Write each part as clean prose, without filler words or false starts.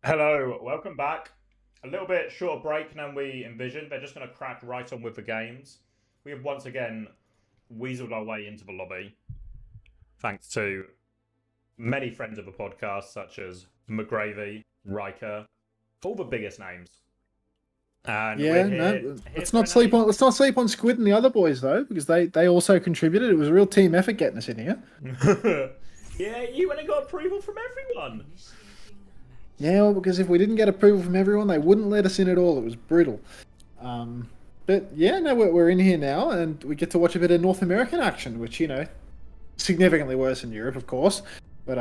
Hello, welcome back. A little bit shorter break than we envisioned. They're just going to crack right on with the games. We have once again weaseled our way into the lobby, thanks to many friends of the podcast, such as McGravy, Riker, all the biggest names. And we're Yeah, here, no, here for an A. let's not sleep on Squid and the other boys though, because they also contributed. It was a real team effort getting us in here. Yeah, you went and got approval from everyone. Yeah, well, because if we didn't get approval from everyone, they wouldn't let us in at all. It was brutal. Um, but yeah, no, we're in here now, and we get to watch a bit of North American action, which significantly worse in Europe, of course. But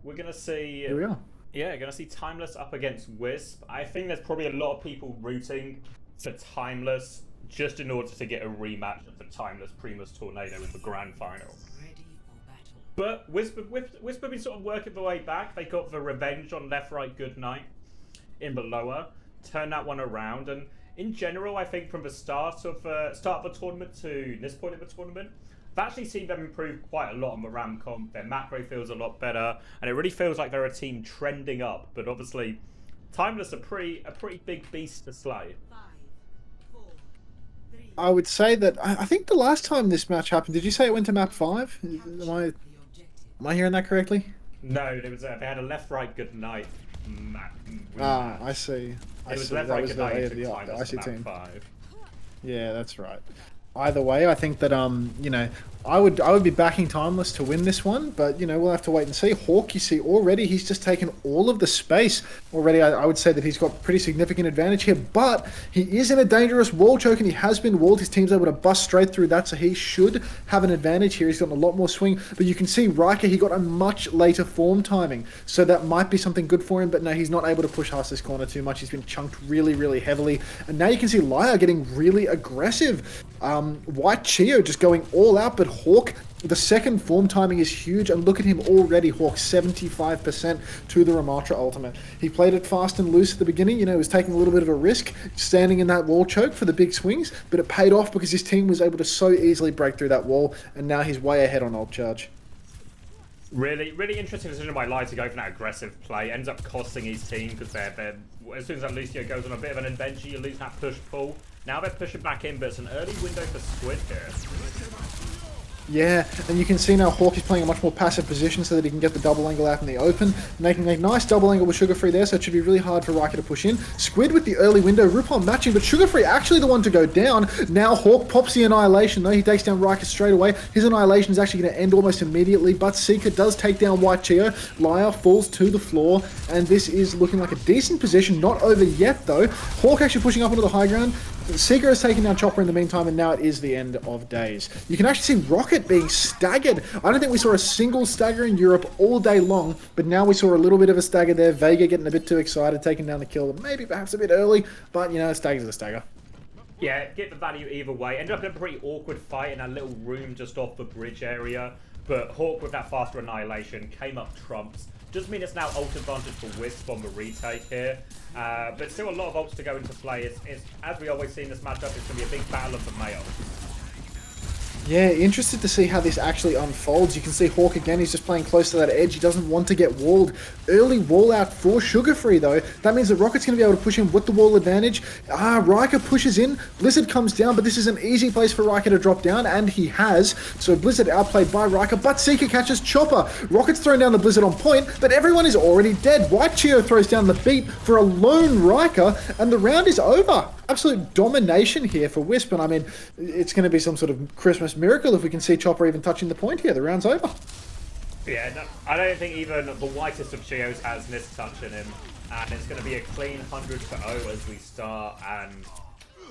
We're going to see here we are. Yeah, gonna see Timeless up against Wisp. I think there's probably a lot of people rooting for Timeless just in order to get a rematch of the Timeless Primus Tornado in the grand final. But Wisp have been sort of working their way back. They got the revenge on Left Right Good Night in the lower, turned that one around, and in general, I think from the start of the tournament to this point of the tournament, I've actually seen them improve quite a lot on the Ram comp. Their macro feels a lot better, and it really feels like they're a team trending up. But obviously, Timeless a pretty big beast to slay. I would say that I think the last time this match happened, did you say it went to map 5? Am I hearing that correctly? No, there was they had a Left Right Good Night Ah, rematch. I see. It I was see. Left That Right was Good the Night who the, took the Timeless to IC map team. 5. Yeah, that's right. Either way, I think that I would be backing Timeless to win this one, but we'll have to wait and see. Hawk, you see already he's just taken all of the space already. I would say that he's got pretty significant advantage here, but he is in a dangerous wall choke and he has been walled. His team's able to bust straight through that, so he should have an advantage here. He's gotten a lot more swing, but you can see Riker, he got a much later form timing, so that might be something good for him, but no, he's not able to push past this corner too much. He's been chunked really, really heavily, and now you can see Lyre getting really aggressive. White Chio just going all out, but Hawk, the second form timing is huge, and look at him already. Hawk 75% to the Ramatra ultimate. He played it fast and loose at the beginning, he was taking a little bit of a risk, standing in that wall choke for the big swings, but it paid off because his team was able to so easily break through that wall, and now he's way ahead on ult charge. Really, really interesting decision by Lai to go for that aggressive play. Ends up costing his team because they're as soon as that Lucio goes on a bit of an adventure, you lose that push pull. Now they're pushing back in, but it's an early window for Squid here. Yeah, and you can see now Hawk is playing a much more passive position so that he can get the double angle out in the open, making a nice double angle with Sugar Free there, so it should be really hard for Riker to push in. Squid with the early window, RuPaul matching, but Sugar Free actually the one to go down. Now Hawk pops the Annihilation, though. He takes down Riker straight away. His Annihilation is actually going to end almost immediately, but Seeker does take down White Chio. Lyre falls to the floor, and this is looking like a decent position. Not over yet, though. Hawk actually pushing up onto the high ground. Seeker has taken down Chopper in the meantime, and now it is the end of days. You can actually see Rocket being staggered. I don't think we saw a single stagger in Europe all day long, but now we saw a little bit of a stagger there. Vega getting a bit too excited, taking down the kill, maybe perhaps a bit early, but a stagger's a stagger. Yeah, get the value either way. Ended up in a pretty awkward fight in that little room just off the bridge area, but Hawk with that faster Annihilation came up trumps. Does mean it's now ult advantage for Wisp on the retake here. But still a lot of ults to go into play. It's as we always see in this matchup, it's going to be a big battle of the male. Yeah, interested to see how this actually unfolds. You can see Hawk again, he's just playing close to that edge. He doesn't want to get walled. Early wall out for Sugar Free, though. That means that Rocket's going to be able to push in with the wall advantage. Riker pushes in. Blizzard comes down, but this is an easy place for Riker to drop down, and he has. So Blizzard outplayed by Riker, but Seeker catches Chopper. Rocket's thrown down the Blizzard on point, but everyone is already dead. White Chio throws down the beat for a lone Riker, and the round is over. Absolute domination here for Wisp, and I mean, it's going to be some sort of Christmas miracle if we can see Chopper even touching the point here. The round's over. Yeah, no, I don't think even the whitest of Chios has missed touch in him, and it's going to be a clean 100 for O as we start, and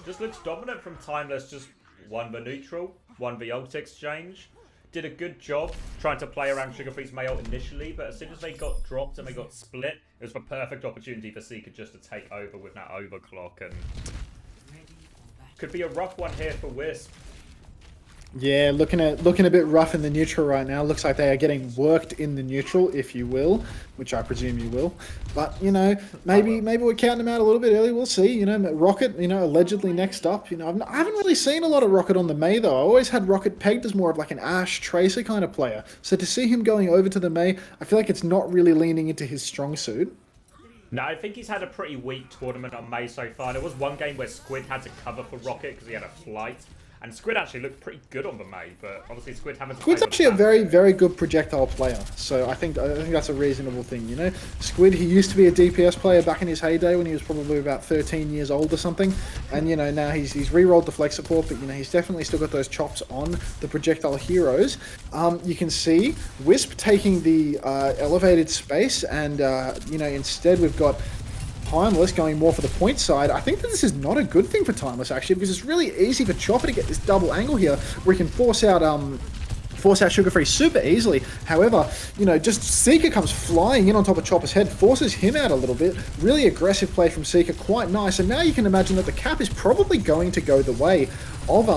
just looks dominant from Timeless. Just won the neutral, won the ult exchange. Did a good job trying to play around Sugar Free's Mail initially, but as soon as they got dropped and they got split, it was the perfect opportunity for Seeker just to take over with that overclock, and could be a rough one here for Wisp. Yeah, looking a bit rough in the neutral right now. Looks like they are getting worked in the neutral, if you will, which I presume you will. But you know, maybe we're counting them out a little bit early. We'll see. You know, Rocket. You know, allegedly next up. You know, I haven't really seen a lot of Rocket on the Mei though. I always had Rocket pegged as more of like an Ash Tracer kind of player. So to see him going over to the Mei, I feel like it's not really leaning into his strong suit. No, I think he's had a pretty weak tournament on Mei so far. There was one game where Squid had to cover for Rocket because he had a flight. And Squid actually looked pretty good on the Mei, but obviously Squid haven't. Squid's actually a very good projectile player, so I think that's a reasonable thing. You know, Squid, he used to be a DPS player back in his heyday when he was probably about 13 years old or something, and you know now he's re-rolled the flex support, but you know he's definitely still got those chops on the projectile heroes. You can see WISP taking the elevated space, and you know instead we've got Timeless going more for the point side. I think that this is not a good thing for Timeless actually, because it's really easy for Chopper to get this double angle here where he can force out Sugar Free super easily. However, you know, just Seeker comes flying in on top of Chopper's head, forces him out a little bit. Really aggressive play from Seeker, quite nice. And now you can imagine that the cap is probably going to go the way of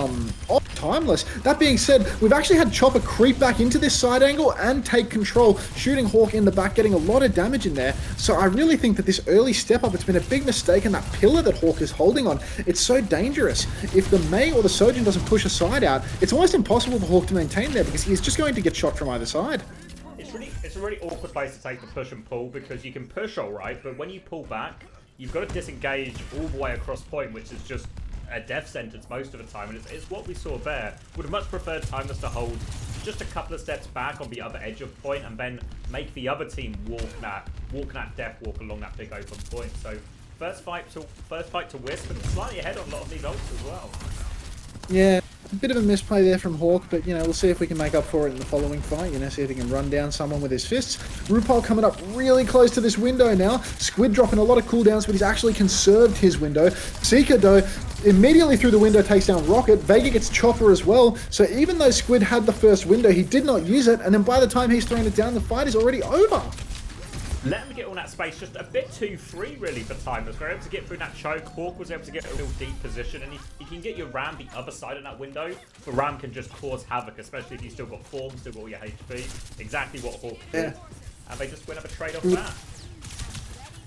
Timeless. That being said, we've actually had Chopper creep back into this side angle and take control, shooting Hawk in the back, getting a lot of damage in there. So I really think that this early step up, it's been a big mistake, and that pillar that Hawk is holding on, it's so dangerous. If the Mei or the Sojourn doesn't push a side out, it's almost impossible for Hawk to maintain there because he's just going to get shot from either side. It's a really awkward place to take the push and pull because you can push all right, but when you pull back, you've got to disengage all the way across point, which is just a death sentence most of the time, and it's what we saw there. Would have much preferred Timeless to hold just a couple of steps back on the other edge of point and then make the other team walk that death walk along that big open point. So first fight to Wisp, and slightly ahead on a lot of these ults as well. Yeah, a bit of a misplay there from Hawk, but you know, we'll see if we can make up for it in the following fight. You know, see if he can run down someone with his fists. RuPaul coming up really close to this window now. Squid dropping a lot of cooldowns, but he's actually conserved his window. Seeker, though, immediately through the window takes down Rocket. Vega gets Chopper as well. So even though Squid had the first window, he did not use it, and then by the time he's thrown it down, the fight is already over. Let him get on that space just a bit too free, really, for Timeless. We're able to get through that choke. Hawk was able to get a real deep position, and if you can get your Ram the other side of that window, the Ram can just cause havoc, especially if you still got form, still got all your HP. Exactly what Hawk did. And they just went up a trade off that.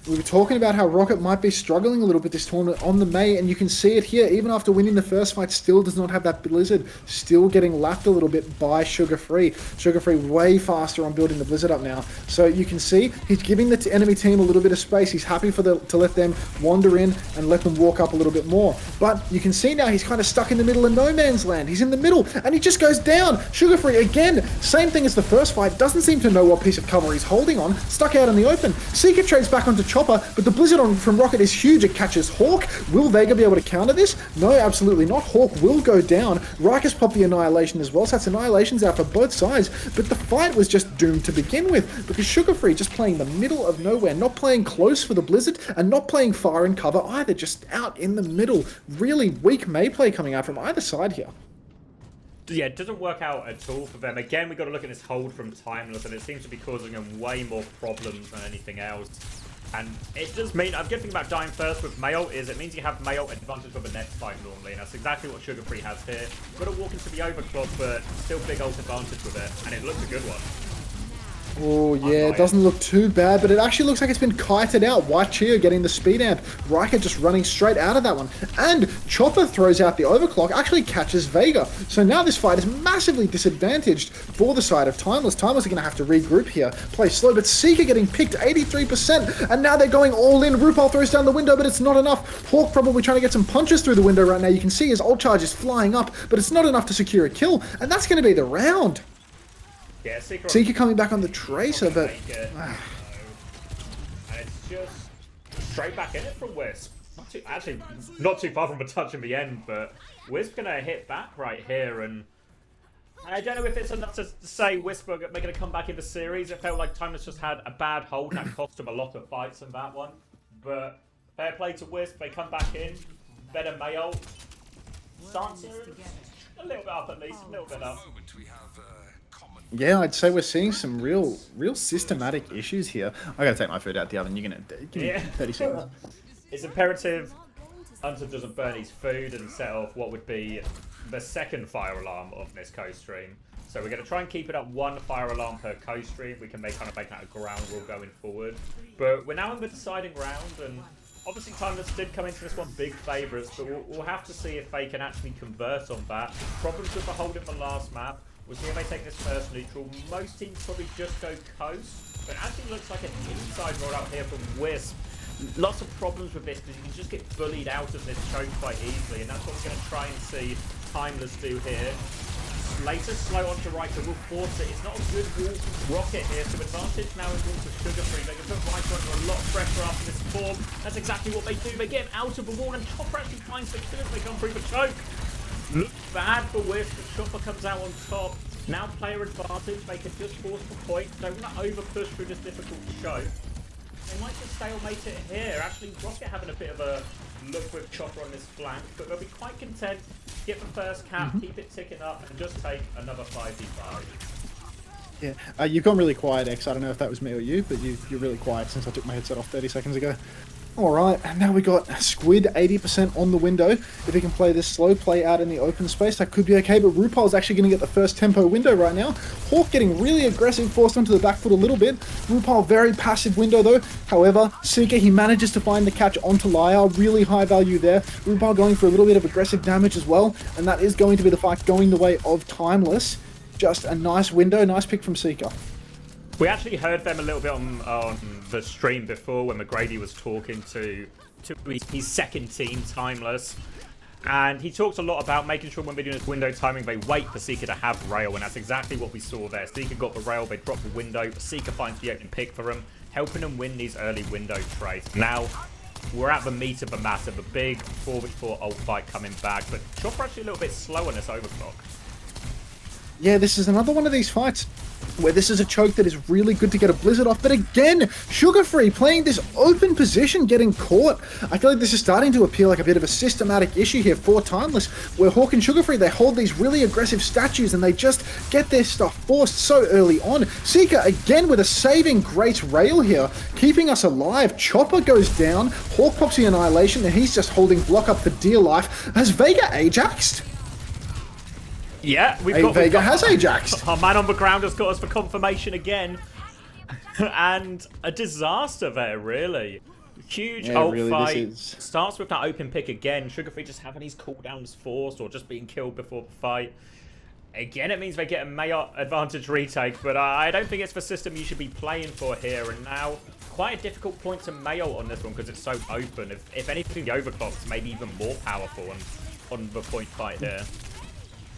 We were talking about how Rocket might be struggling a little bit this tournament on the Mei, and you can see it here. Even after winning the first fight, still does not have that Blizzard. Still getting lapped a little bit by Sugar Free. Sugar Free way faster on building the Blizzard up now. So you can see he's giving the enemy team a little bit of space. He's happy to let them wander in and let them walk up a little bit more. But you can see now he's kind of stuck in the middle of no man's land. He's in the middle, and he just goes down. Sugar Free, again, same thing as the first fight. Doesn't seem to know what piece of cover he's holding on. Stuck out in the open. Seeker trades back onto Chopper, but the Blizzard from Rocket is huge. It catches Hawk. Will Vega be able to counter this? No, absolutely not. Hawk will go down. Riker's popped the Annihilation as well, so that's Annihilations out for both sides. But the fight was just doomed to begin with, because Sugar Free just playing the middle of nowhere, not playing close for the Blizzard, and not playing far in cover either, just out in the middle. Really weak Mei play coming out from either side here. Yeah, it doesn't work out at all for them. Again, we've got to look at this hold from Timeless, and it seems to be causing them way more problems than anything else. And it does mean, a good thing about dying first with Mail is it means you have Mail advantage for the next fight normally, and that's exactly what Sugar Free has here. Got to walk into the overclock, but still big ult advantage with it, and it looks a good one. Oh yeah, it doesn't look too bad, but it actually looks like it's been kited out. White Cheer getting the speed amp. Riker just running straight out of that one. And Chopper throws out the overclock, actually catches Vega. So now this fight is massively disadvantaged for the side of Timeless. Timeless are going to have to regroup here, play slow, but Seeker getting picked 83%, and now they're going all in. RuPaul throws down the window, but it's not enough. Hawk probably trying to get some punches through the window right now. You can see his ult charge is flying up, but it's not enough to secure a kill, and that's going to be the round. Yeah, Seeker coming back on the Tracer, but... And it's just straight back in it from Wisp. Actually, not too far from a touch in the end, but Wisp going to hit back right here, and I don't know if it's enough to say Wisp are making a comeback in the series. It felt like Timeless just had a bad hold, and that cost him a lot of fights in that one. But fair play to Wisp, they come back in, better Mayo. Sansa, a little bit up at least, a little bit up. Yeah, I'd say we're seeing some real systematic issues here. I gotta take my food out the oven. You're gonna give me 30 seconds. It's imperative Unter doesn't burn his food and set off what would be the second fire alarm of this coast stream. So we're going to try and keep it at 1 fire alarm per coast stream. We can kind of make that a ground rule going forward. But we're now in the deciding round, and obviously Timeless did come into this one big favourites, but we'll have to see if they can actually convert on that. Problems with the hold in the last map. We'll see if they take this first neutral. Most teams probably just go coast, but it actually looks like an inside rollout here from WISP. Lots of problems with this because you can just get bullied out of this choke quite easily, and that's what we're going to try and see Timeless do here. Later slow onto Riker will force it. It's not a good wall rocket here, so advantage now is also Sugar Free. They can put Riker under a lot of pressure after this form. That's exactly what they do. They get him out of the wall, and Chopper actually finds the kill as they come through the choke. Looks bad for Wisp, but Chopper comes out on top. Now player advantage. They can just force the point. Don't want to over push through this difficult choke. They might just stalemate it here. Actually, Rocket having a bit of a look with Chopper on this flank, but they'll be quite content to get the first cap, keep it ticking up, and just take another 5v5. Yeah, you've gone really quiet, X. I don't know if that was me or you, but you're really quiet since I took my headset off 30 seconds ago. Alright, and now we got Squid 80% on the window. If he can play this slow play out in the open space, that could be okay, but RuPaul's actually going to get the first tempo window right now. Hawk getting really aggressive, forced onto the back foot a little bit. RuPaul, very passive window though. However, Seeker, he manages to find the catch onto Lyre, really high value there. RuPaul going for a little bit of aggressive damage as well, and that is going to be the fight going the way of Timeless. Just a nice window, nice pick from Seeker. We actually heard them a little bit on the stream before when McGrady was talking to his second team, Timeless. And he talked a lot about making sure when they're doing this window timing, they wait for Seeker to have rail, and that's exactly what we saw there. Seeker got the rail, they dropped the window, Seeker finds the open pick for him, helping him win these early window trades. Now, we're at the meat of the matter, the big 4v4 ult fight coming back, but Chopper actually a little bit slow on this overclock. Yeah, this is another one of these fights where this is a choke that is really good to get a Blizzard off, but again, Sugar Free playing this open position, getting caught. I feel like this is starting to appear like a bit of a systematic issue here for Timeless, where Hawk and Sugar Free, they hold these really aggressive statues and they just get their stuff forced so early on. Seeker again with a saving grace rail here, keeping us alive. Chopper goes down, Hawk pops the Annihilation, and he's just holding block up for dear life. Has Vega Ajaxed? Yeah, Vega has Ajaxed. Our man on the ground has got us for confirmation again. And a disaster there, really. Huge ult really, fight. Starts with that open pick again. Sugar Free just having his cooldowns forced or just being killed before the fight. Again, it means they get a Mayotte advantage retake, but I don't think it's the system you should be playing for here. And now, quite a difficult point to Mayotte on this one because it's so open. If anything, the overclock's maybe even more powerful on the point fight here.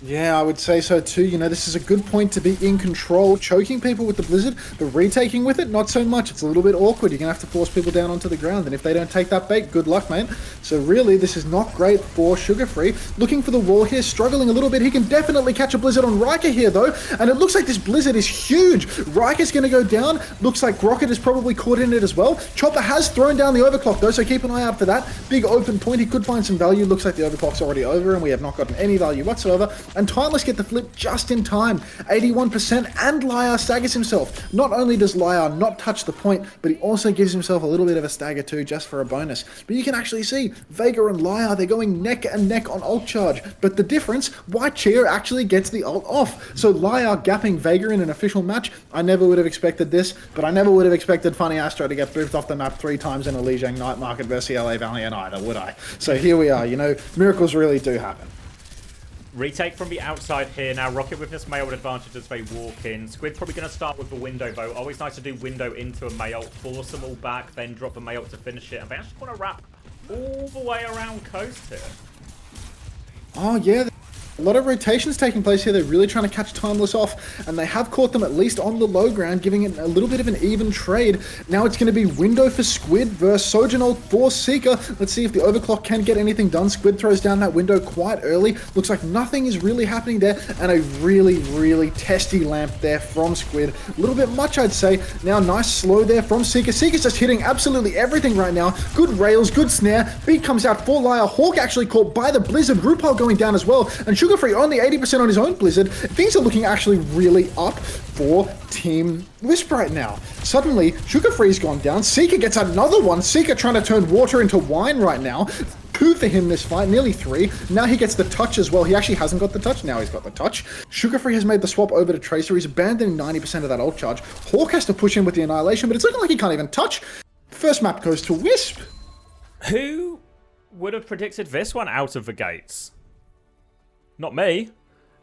Yeah, I would say so too. You know, this is a good point to be in control, choking people with the Blizzard, but retaking with it, not so much. It's a little bit awkward. You're going to have to force people down onto the ground, and if they don't take that bait, good luck, mate. So really, this is not great for Sugar Free. Looking for the wall here, struggling a little bit. He can definitely catch a Blizzard on Riker here, though, and it looks like this Blizzard is huge. Riker's going to go down. Looks like Rocket is probably caught in it as well. Chopper has thrown down the overclock, though, so keep an eye out for that. Big open point. He could find some value. Looks like the overclock's already over, and we have not gotten any value whatsoever. And Timeless get the flip just in time. 81%, and Lyre staggers himself. Not only does Lyre not touch the point, but he also gives himself a little bit of a stagger too, just for a bonus. But you can actually see Vega and Lyre, they're going neck and neck on ult charge. But the difference, White Cheer actually gets the ult off. So Lyre gapping Vega in an official match, I never would have expected this, but I never would have expected Funny Astro to get boofed off the map 3 times in a Lijiang Night Market versus LA Valiant either, would I? So here we are, you know, miracles really do happen. Retake from the outside here. Now Rocket with this Mayotte advantage as they walk in. Squid probably going to start with the window though. Always nice to do window into a Mayotte, force them all back, then drop a Mayotte to finish it. And they actually want to wrap all the way around coast here. Oh yeah, a lot of rotations taking place here. They're really trying to catch Timeless off, and they have caught them at least on the low ground, giving it a little bit of an even trade. Now it's going to be window for Squid versus Sojourn for Seeker. Let's see if the overclock can get anything done. Squid throws down that window quite early. Looks like nothing is really happening there, and a really testy lamp there from Squid. A little bit much, I'd say. Now nice slow there from Seeker. Seeker's just hitting absolutely everything right now. Good rails, good snare. Beat comes out for Lyre. Hawk actually caught by the Blizzard. RuPaul going down as well, and Sugar Free only 80% on his own Blizzard. Things are looking actually really up for Team Wisp right now. Suddenly, Sugar Free's gone down. Seeker gets another one. Seeker trying to turn water into wine right now. 2 for him this fight, nearly 3. Now he gets the touch as well. He actually hasn't got the touch. Now he's got the touch. Sugar Free has made the swap over to Tracer. He's abandoning 90% of that ult charge. Hawk has to push in with the Annihilation, but it's looking like he can't even touch. First map goes to Wisp. Who would have predicted this one out of the gates? Not me.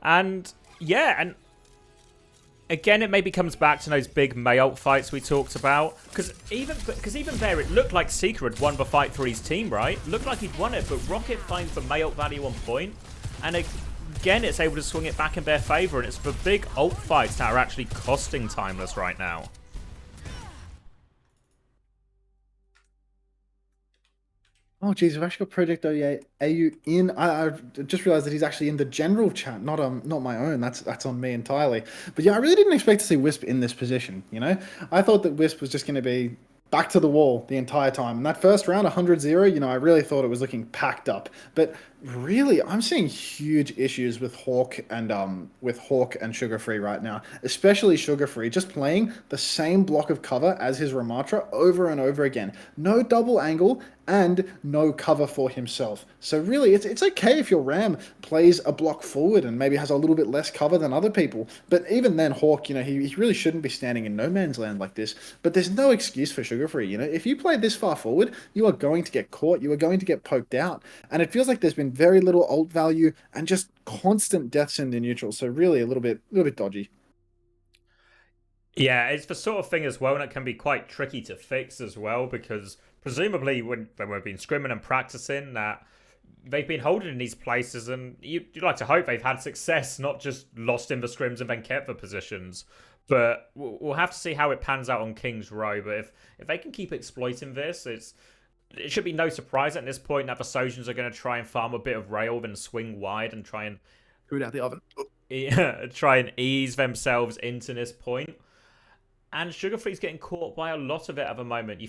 And yeah, and again, it maybe comes back to those big Mayult fights we talked about. Because even there, it looked like Seeker had won the fight for his team, right? Looked like he'd won it, but Rocket finds the Mayult value on point. And again, it's able to swing it back in their favor. And it's the big ult fights that are actually costing Timeless right now. Oh, geez, we've actually got Project AU in. I just realized that he's actually in the general chat, not my own. That's on me entirely. But yeah, I really didn't expect to see Wisp in this position, you know? I thought that Wisp was just going to be back to the wall the entire time. And that first round, 100-0, you know, I really thought it was looking packed up. But really, I'm seeing huge issues with Hawk and Sugar Free right now, especially Sugar Free, just playing the same block of cover as his Ramatra over and over again. No double angle and no cover for himself. So really, it's okay if your Ram plays a block forward and maybe has a little bit less cover than other people. But even then, Hawk, you know, he really shouldn't be standing in no man's land like this. But there's no excuse for Sugar Free. You know, if you play this far forward, you are going to get caught. You are going to get poked out. And it feels like there's been very little ult value and just constant deaths into neutral. So really, a little bit dodgy. Yeah, it's the sort of thing as well, and it can be quite tricky to fix as well, because presumably when we've been scrimming and practicing, that they've been holding in these places, and you'd like to hope they've had success, not just lost in the scrims and then kept the positions. But we'll have to see how it pans out on King's Row. But if they can keep exploiting this, it should be no surprise at this point that the Sojans are going to try and farm a bit of rail, then swing wide and try and Food out the oven. try and ease themselves into this point. And Sugar Free's getting caught by a lot of it at the moment.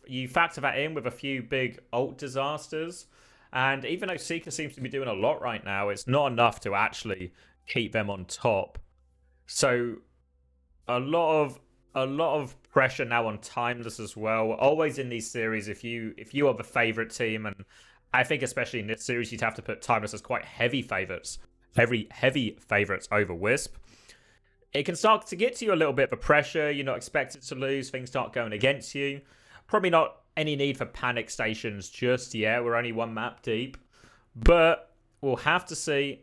You factor that in with a few big ult disasters. And even though Seeker seems to be doing a lot right now, it's not enough to actually keep them on top. So a lot of pressure now on Timeless as well. Always in these series, if you are the favourite team, and I think especially in this series, you'd have to put Timeless as quite heavy favourites. Heavy favourites over Wisp. It can start to get to you a little bit of pressure. You're not expected to lose. Things start going against you. Probably not any need for panic stations just yet. We're only one map deep. But we'll have to see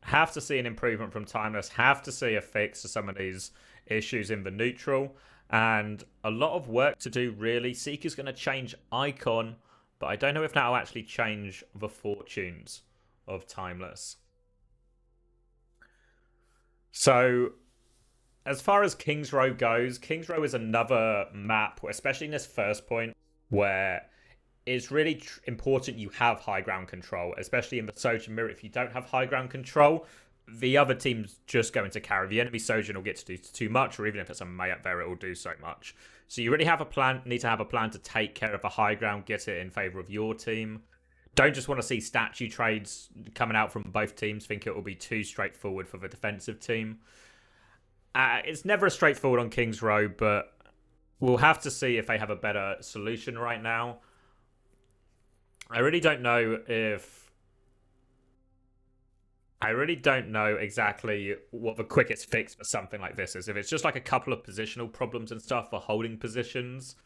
an improvement from Timeless. Have to see a fix to some of these issues in the neutral. And a lot of work to do, really. Seeker's going to change icon. But I don't know if that will actually change the fortunes of Timeless. So as far as King's Row goes, King's Row is another map, especially in this first point, where it's really important you have high ground control, especially in the Sojan mirror. If you don't have high ground control, the other team's just going to carry. The enemy Sojan will get to do too much, or even if it's a Mayat there, it will do so much. So you really need to have a plan to take care of the high ground, get it in favor of your team. Don't just want to see statue trades coming out from both teams, think it will be too straightforward for the defensive team. It's never as straightforward on King's Row, but we'll have to see if they have a better solution right now. I really don't know exactly what the quickest fix for something like this is. If it's just like a couple of positional problems and stuff for holding positions,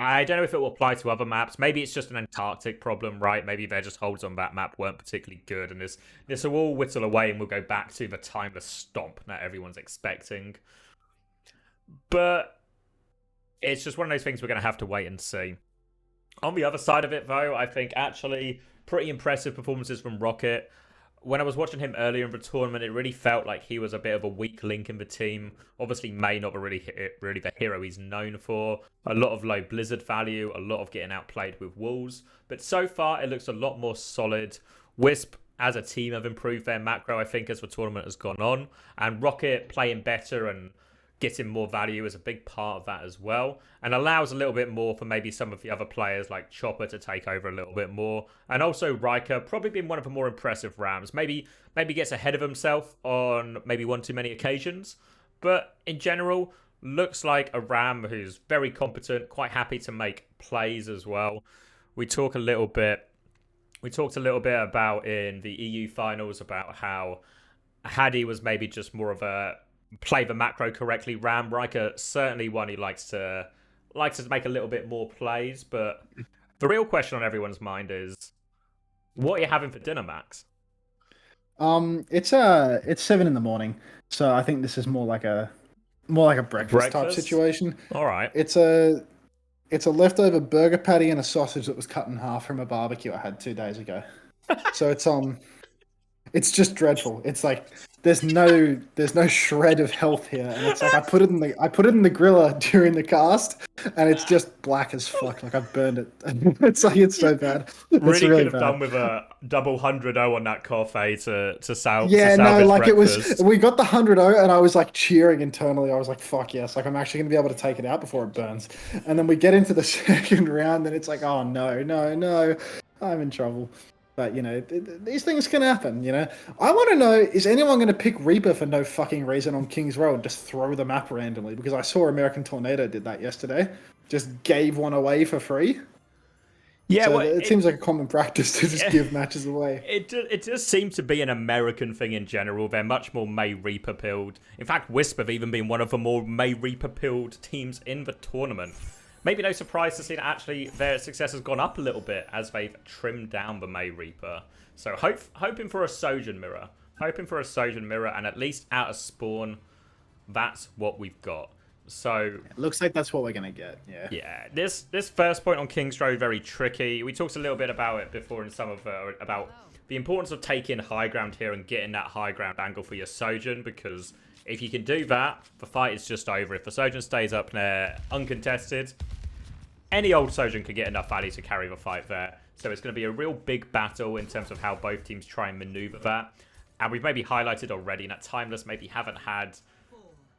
I don't know if it will apply to other maps. Maybe it's just an Antarctic problem, right? Maybe their just holds on that map weren't particularly good, and this will all whittle away, and we'll go back to the Timeless stomp that everyone's expecting. But it's just one of those things we're going to have to wait and see. On the other side of it, though, I think actually pretty impressive performances from Rocket. When I was watching him earlier in the tournament, it really felt like he was a bit of a weak link in the team. Obviously, May not really the hero he's known for. A lot of low Blizzard value, a lot of getting outplayed with Wolves. But so far, it looks a lot more solid. Wisp, as a team, have improved their macro, I think, as the tournament has gone on. And Rocket playing better and getting more value is a big part of that as well, and allows a little bit more for maybe some of the other players like Chopper to take over a little bit more. And also Riker probably been one of the more impressive Rams. Maybe gets ahead of himself on maybe one too many occasions, but in general looks like a Ram who's very competent, quite happy to make plays as well. We talked a little bit about in the EU finals about how Hadi was maybe just more of a play the macro correctly Ram. Riker certainly one who likes to make a little bit more plays, but the real question on everyone's mind is, what are you having for dinner, Max? It's 7 in the morning, so I think this is more like a breakfast type situation. All right. It's a leftover burger patty and a sausage that was cut in half from a barbecue I had 2 days ago. So it's just dreadful. It's like there's no shred of health here, and it's like I put it in the griller during the cast, and it's just black as fuck. Like I've burned it. It's so bad. It's really could have done with a double 100-0 on that coffee to salvage. Yeah, no, like breakfast. we got the 100-0, and I was like cheering internally. I was like, fuck yes, like I'm actually gonna be able to take it out before it burns. And then we get into the second round, and it's like, oh no, I'm in trouble. But, these things can happen, I want to know, is anyone going to pick Reaper for no fucking reason on King's Row and just throw the map randomly? Because I saw American Tornado did that yesterday. Just gave one away for free. Yeah, so it seems like a common practice to just give matches away. It does seem to be an American thing in general. They're much more May Reaper pilled. In fact, WISP have even been one of the more May Reaper pilled teams in the tournament. Maybe no surprise to see that actually their success has gone up a little bit as they've trimmed down the May Reaper. So hoping for a Sojourn Mirror. And at least out of spawn, that's what we've got. So it looks like that's what we're going to get, yeah. Yeah, this first point on King's Row, very tricky. We talked a little bit about it before in some of about the importance of taking high ground here and getting that high ground angle for your Sojourn, because if you can do that, the fight is just over. If the Sojourn stays up there uncontested, any old Sojourn could get enough value to carry the fight there. So it's going to be a real big battle in terms of how both teams try and maneuver that. And we've maybe highlighted already that Timeless maybe haven't had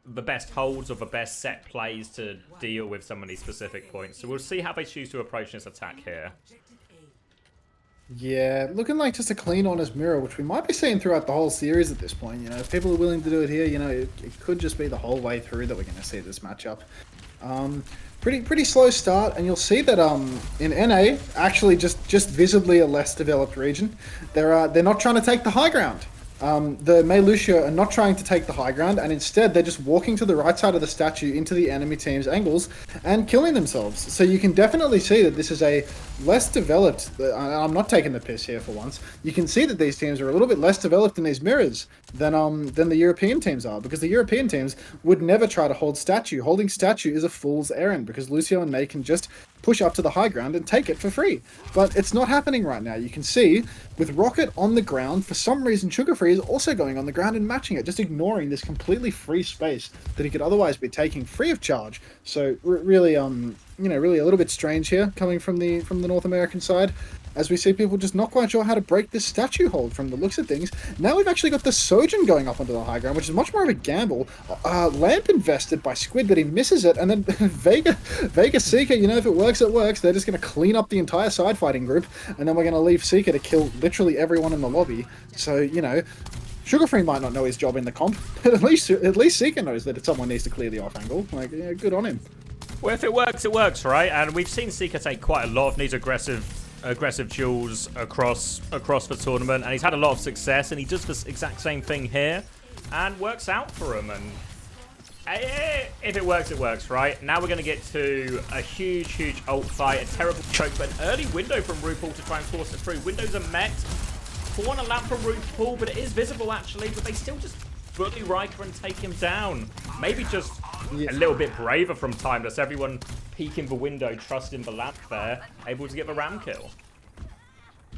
the best holds or the best set plays to deal with some of these specific points. So we'll see how they choose to approach this attack here. Yeah, looking like just a clean, honest mirror, which we might be seeing throughout the whole series at this point. If people are willing to do it here, it could just be the whole way through that we're going to see this matchup. Pretty slow start, and you'll see that in NA, actually just visibly a less developed region. They're not trying to take the high ground. The Mei Lucia are not trying to take the high ground, and instead they're just walking to the right side of the statue into the enemy team's angles and killing themselves. So you can definitely see that this is a less developed, I'm not taking the piss here for once, you can see that these teams are a little bit less developed in these mirrors than the European teams are, because the European teams would never try to hold statue. Holding statue is a fool's errand, because Lucio and Mei can just push up to the high ground and take it for free. But it's not happening right now. You can see with Rocket on the ground, for some reason Sugar Free is also going on the ground and matching it, just ignoring this completely free space that he could otherwise be taking free of charge. So really, really a little bit strange here coming from the North American side, as we see people just not quite sure how to break this statue hold from the looks of things. Now we've actually got the Sojourn going up onto the high ground, which is much more of a gamble. Lamp invested by Squid, but he misses it, and then Vega Seeker, if it works, it works. They're just going to clean up the entire side fighting group, and then we're going to leave Seeker to kill literally everyone in the lobby. So, Sugar Free might not know his job in the comp, but at least Seeker knows that someone needs to clear the off angle. Like, yeah, good on him. Well, if it works, right? And we've seen Seeker take quite a lot of these aggressive duels across the tournament, and he's had a lot of success, and he does the exact same thing here and works out for him. And if it works, right? Now we're going to get to a huge ult fight, a terrible choke, but an early window from RuPaul to try and force it through. Windows are met. Corner lamp from RuPaul, but it is visible actually, but they still just bully Riker and take him down. Maybe just a little bit braver from Timeless. Everyone peeking the window, trusting the lamp there, able to get the ram kill.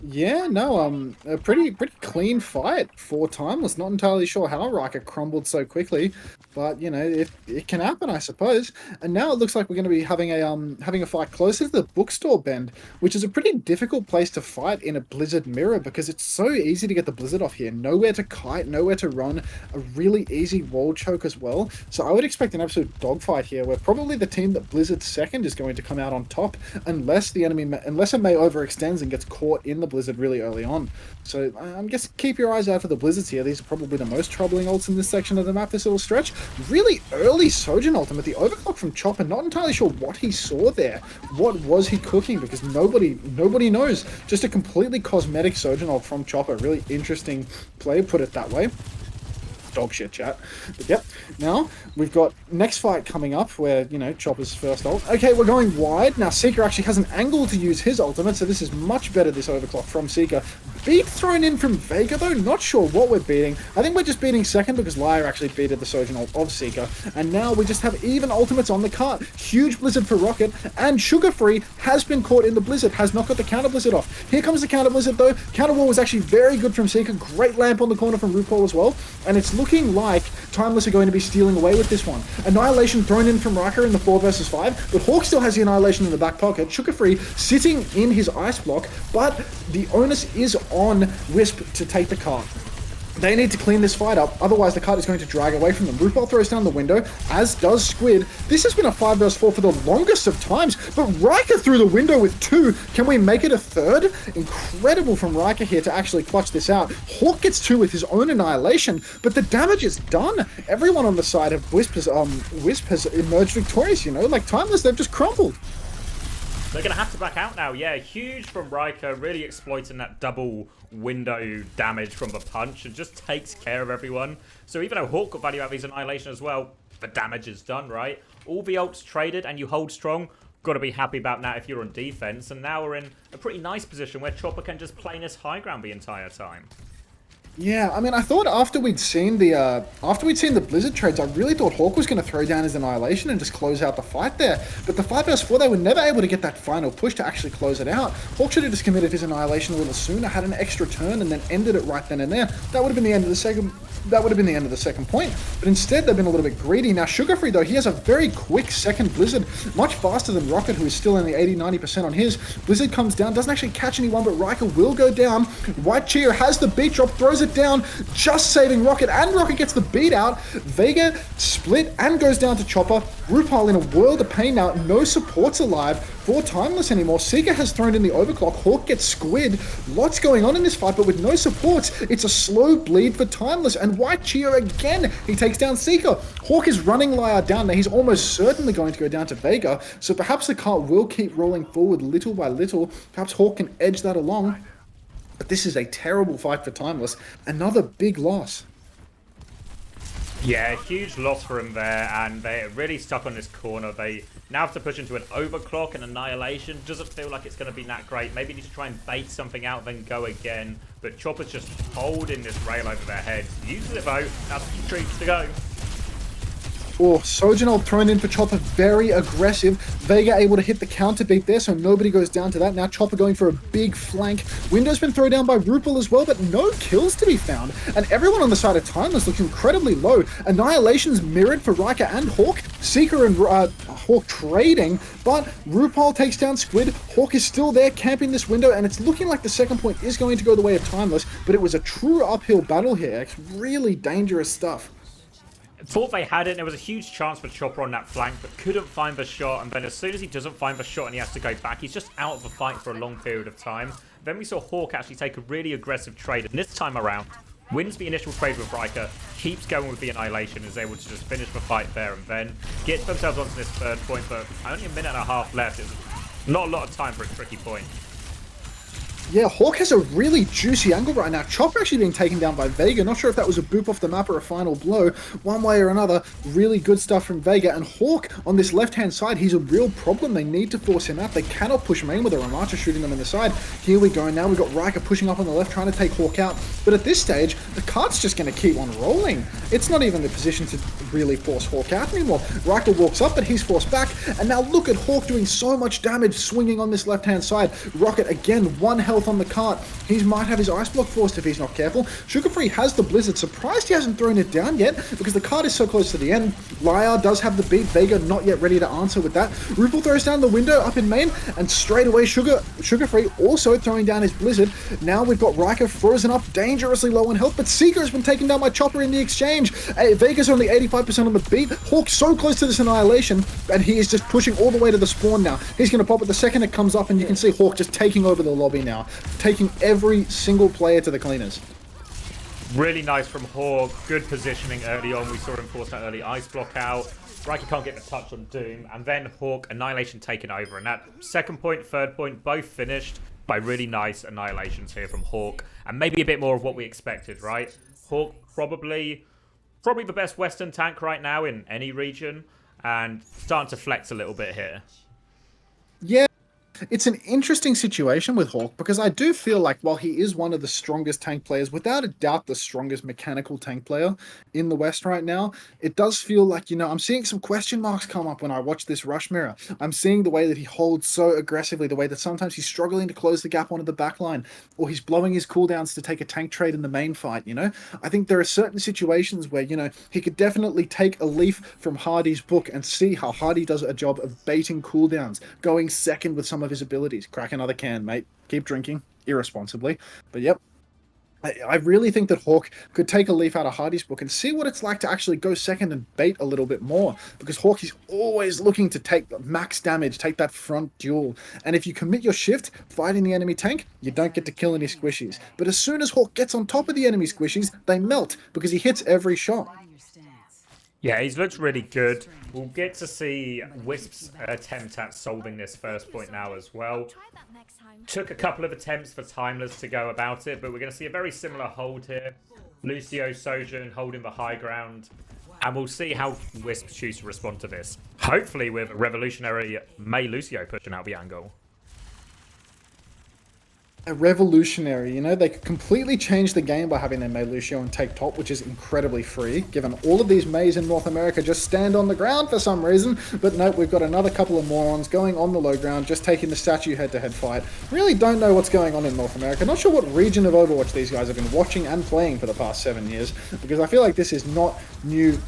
Yeah, no, a pretty clean fight for Timeless. Not entirely sure how Riker crumbled so quickly, but you know, it can happen, I suppose. And now it looks like we're going to be having a fight closer to the bookstore bend, which is a pretty difficult place to fight in a Blizzard mirror because it's so easy to get the Blizzard off here. Nowhere to kite, nowhere to run, a really easy wall choke as well. So I would expect an absolute dogfight here, where probably the team that Blizzard's second is going to come out on top, unless unless it May overextends and gets caught in the Blizzard really early on. So I'm guess keep your eyes out for the Blizzards here. These are probably the most troubling ults in this section of the map, this little stretch. Really early Sojourn ultimate, the overclock from Chopper. Not entirely sure what he saw there. What was he cooking? Because nobody knows. Just a completely cosmetic Sojourn ult from Chopper. Really interesting play, put it that way. Dog shit chat. But yep, now we've got next fight coming up where, you know, Chopper's first ult. Okay, we're going wide. Now Seeker actually has an angle to use his ultimate, so this is much better, this overclock from Seeker. Beat thrown in from Vega though, not sure what we're beating. I think we're just beating second because Lyre actually beated the Sojourn ult of Seeker. And now we just have even ultimates on the cart. Huge Blizzard for Rocket, and Sugar Free has been caught in the Blizzard, has not got the counter Blizzard off. Here comes the counter Blizzard though. Counter wall was actually very good from Seeker. Great lamp on the corner from RuPaul as well. And it's looking like Timeless are going to be stealing away with this one. Annihilation thrown in from Riker in the 4 versus 5, but Hawk still has the Annihilation in the back pocket. Sugar Free sitting in his ice block, but the onus is on WISP to take the cart. They need to clean this fight up, otherwise the cart is going to drag away from them. RuPaul throws down the window, as does Squid. This has been a 5 vs 4 for the longest of times, but Riker through the window with 2. Can we make it a third? Incredible from Riker here to actually clutch this out. Hawk gets 2 with his own Annihilation, but the damage is done. Everyone on the side of WISP has emerged victorious, you know, like Timeless, they've just crumbled. They're going to have to back out now. Yeah, huge from Riker, really exploiting that double window damage from the punch and just takes care of everyone. So even though Hawk got value out of his Annihilation as well, the damage is done, right? All the ults traded and you hold strong. Got to be happy about that if you're on defense. And now we're in a pretty nice position where Chopper can just play in his high ground the entire time. Yeah, I mean, I thought after we'd seen the Blizzard trades, I really thought Hawk was going to throw down his Annihilation and just close out the fight there. But the 5 vs 4, they were never able to get that final push to actually close it out. Hawk should have just committed his Annihilation a little sooner, had an extra turn, and then ended it right then and there. That would have been the end of the second. That would have been the end of the second point. But instead, they've been a little bit greedy. Now, Sugar Free, though, he has a very quick second Blizzard, much faster than Rocket, who is still in the 80-90% on his. Blizzard comes down, doesn't actually catch anyone, but Riker will go down. White Cheer has the beat drop, throws it down, just saving Rocket, and Rocket gets the beat out. Vega split and goes down to Chopper. RuPaul in a world of pain now. No supports alive for Timeless anymore. Seeker has thrown in the overclock. Hawk gets Squid. Lots going on in this fight, but with no supports, it's a slow bleed for Timeless. And White Cheer again, he takes down Seeker. Hawk is running Lyre down. Now he's almost certainly going to go down to Vega, so perhaps the cart will keep rolling forward little by little. Perhaps Hawk can edge that along. But this is a terrible fight for Timeless. Another big loss. Yeah, huge loss for him there, and they're really stuck on this corner. They now have to push into an overclock and Annihilation. Doesn't feel like it's going to be that great. Maybe need to try and bait something out, then go again. But Chopper's just holding this rail over their heads. Uses it though. That's treats to go. Oh, Sojourn ult thrown in for Chopper, very aggressive. Vega able to hit the counter beat there, so nobody goes down to that. Now Chopper going for a big flank. Window's been thrown down by RuPaul as well, but no kills to be found. And everyone on the side of Timeless looks incredibly low. Annihilation's mirrored for Riker and Hawk. Seeker and Hawk trading, but RuPaul takes down Squid. Hawk is still there camping this window, and it's looking like the second point is going to go the way of Timeless, but it was a true uphill battle here. It's really dangerous stuff. Thought they had it, and there was a huge chance for Chopper on that flank, but couldn't find the shot, and then as soon as he doesn't find the shot and he has to go back, he's just out of the fight for a long period of time. Then we saw Hawk actually take a really aggressive trade, and this time around, wins the initial trade with Riker, keeps going with the Annihilation, is able to just finish the fight there, and then gets themselves onto this third point, but only a minute and a half left. It's not a lot of time for a tricky point. Yeah, Hawk has a really juicy angle right now. Chopper actually being taken down by Vega. Not sure if that was a boop off the map or a final blow. One way or another, really good stuff from Vega. And Hawk, on this left-hand side, he's a real problem. They need to force him out. They cannot push main with a Ramatra shooting them in the side. Here we go. Now we've got Riker pushing up on the left, trying to take Hawk out. But at this stage, the cart's just going to keep on rolling. It's not even the position to really force Hawk out anymore. Riker walks up, but he's forced back. And now look at Hawk doing so much damage swinging on this left-hand side. Rocket, again, one health health on the cart. He might have his Ice Block forced if he's not careful. Sugar Free has the Blizzard. Surprised he hasn't thrown it down yet because the cart is so close to the end. Lyre does have the beat. Vega not yet ready to answer with that. Rupal throws down the window up in main, and straight away Sugar Free also throwing down his Blizzard. Now we've got Riker frozen up, dangerously low on health, but Seeker has been taken down by Chopper in the exchange. Vega's only 85% on the beat. Hawk so close to this annihilation, and he is just pushing all the way to the spawn now. He's going to pop it the second it comes up, and you can see Hawk just taking over the lobby now, taking every single player to the cleaners. Really nice from Hawk. Good positioning early on. We saw him force that early Ice Block out. Riker can't get the touch on Doom, and then Hawk Annihilation taken over, and that second point, third point, both finished by really nice annihilations here from Hawk, and maybe a bit more of what we expected, right? Hawk probably the best Western tank right now in any region, and starting to flex a little bit here. Yeah. It's an interesting situation with Hawk because I do feel like while he is one of the strongest tank players, without a doubt the strongest mechanical tank player in the West right now, it does feel like, you know, I'm seeing some question marks come up when I watch this Rush Mirror. I'm seeing the way that he holds so aggressively, the way that sometimes he's struggling to close the gap onto the backline, or he's blowing his cooldowns to take a tank trade in the main fight, you know? I think there are certain situations where, you know, he could definitely take a leaf from Hardy's book and see how Hardy does a job of baiting cooldowns, going second with some of his abilities. Crack another can, mate. Keep drinking irresponsibly. But yep, I really think that Hawk could take a leaf out of Hardy's book and see what it's like to actually go second and bait a little bit more, because Hawk is always looking to take max damage, take that front duel. And if you commit your shift fighting the enemy tank, you don't get to kill any squishies. But as soon as Hawk gets on top of the enemy squishies, they melt because he hits every shot. Yeah, he's looked really good. We'll get to see Wisp's attempt at solving this first point now as well. Took a couple of attempts for Timeless to go about it, but we're going to see a very similar hold here. Lucio, Sojourn holding the high ground, and we'll see how Wisp choose to respond to this. Hopefully with a revolutionary Mei Lucio pushing out the angle. A revolutionary, you know, they could completely change the game by having their Mei Lucio and take top, which is incredibly free, given all of these Meis in North America just stand on the ground for some reason. But nope, we've got another couple of morons going on the low ground, just taking the statue head-to-head fight. Really don't know what's going on in North America. Not sure what region of Overwatch these guys have been watching and playing for the past 7 years, because I feel like this is not new,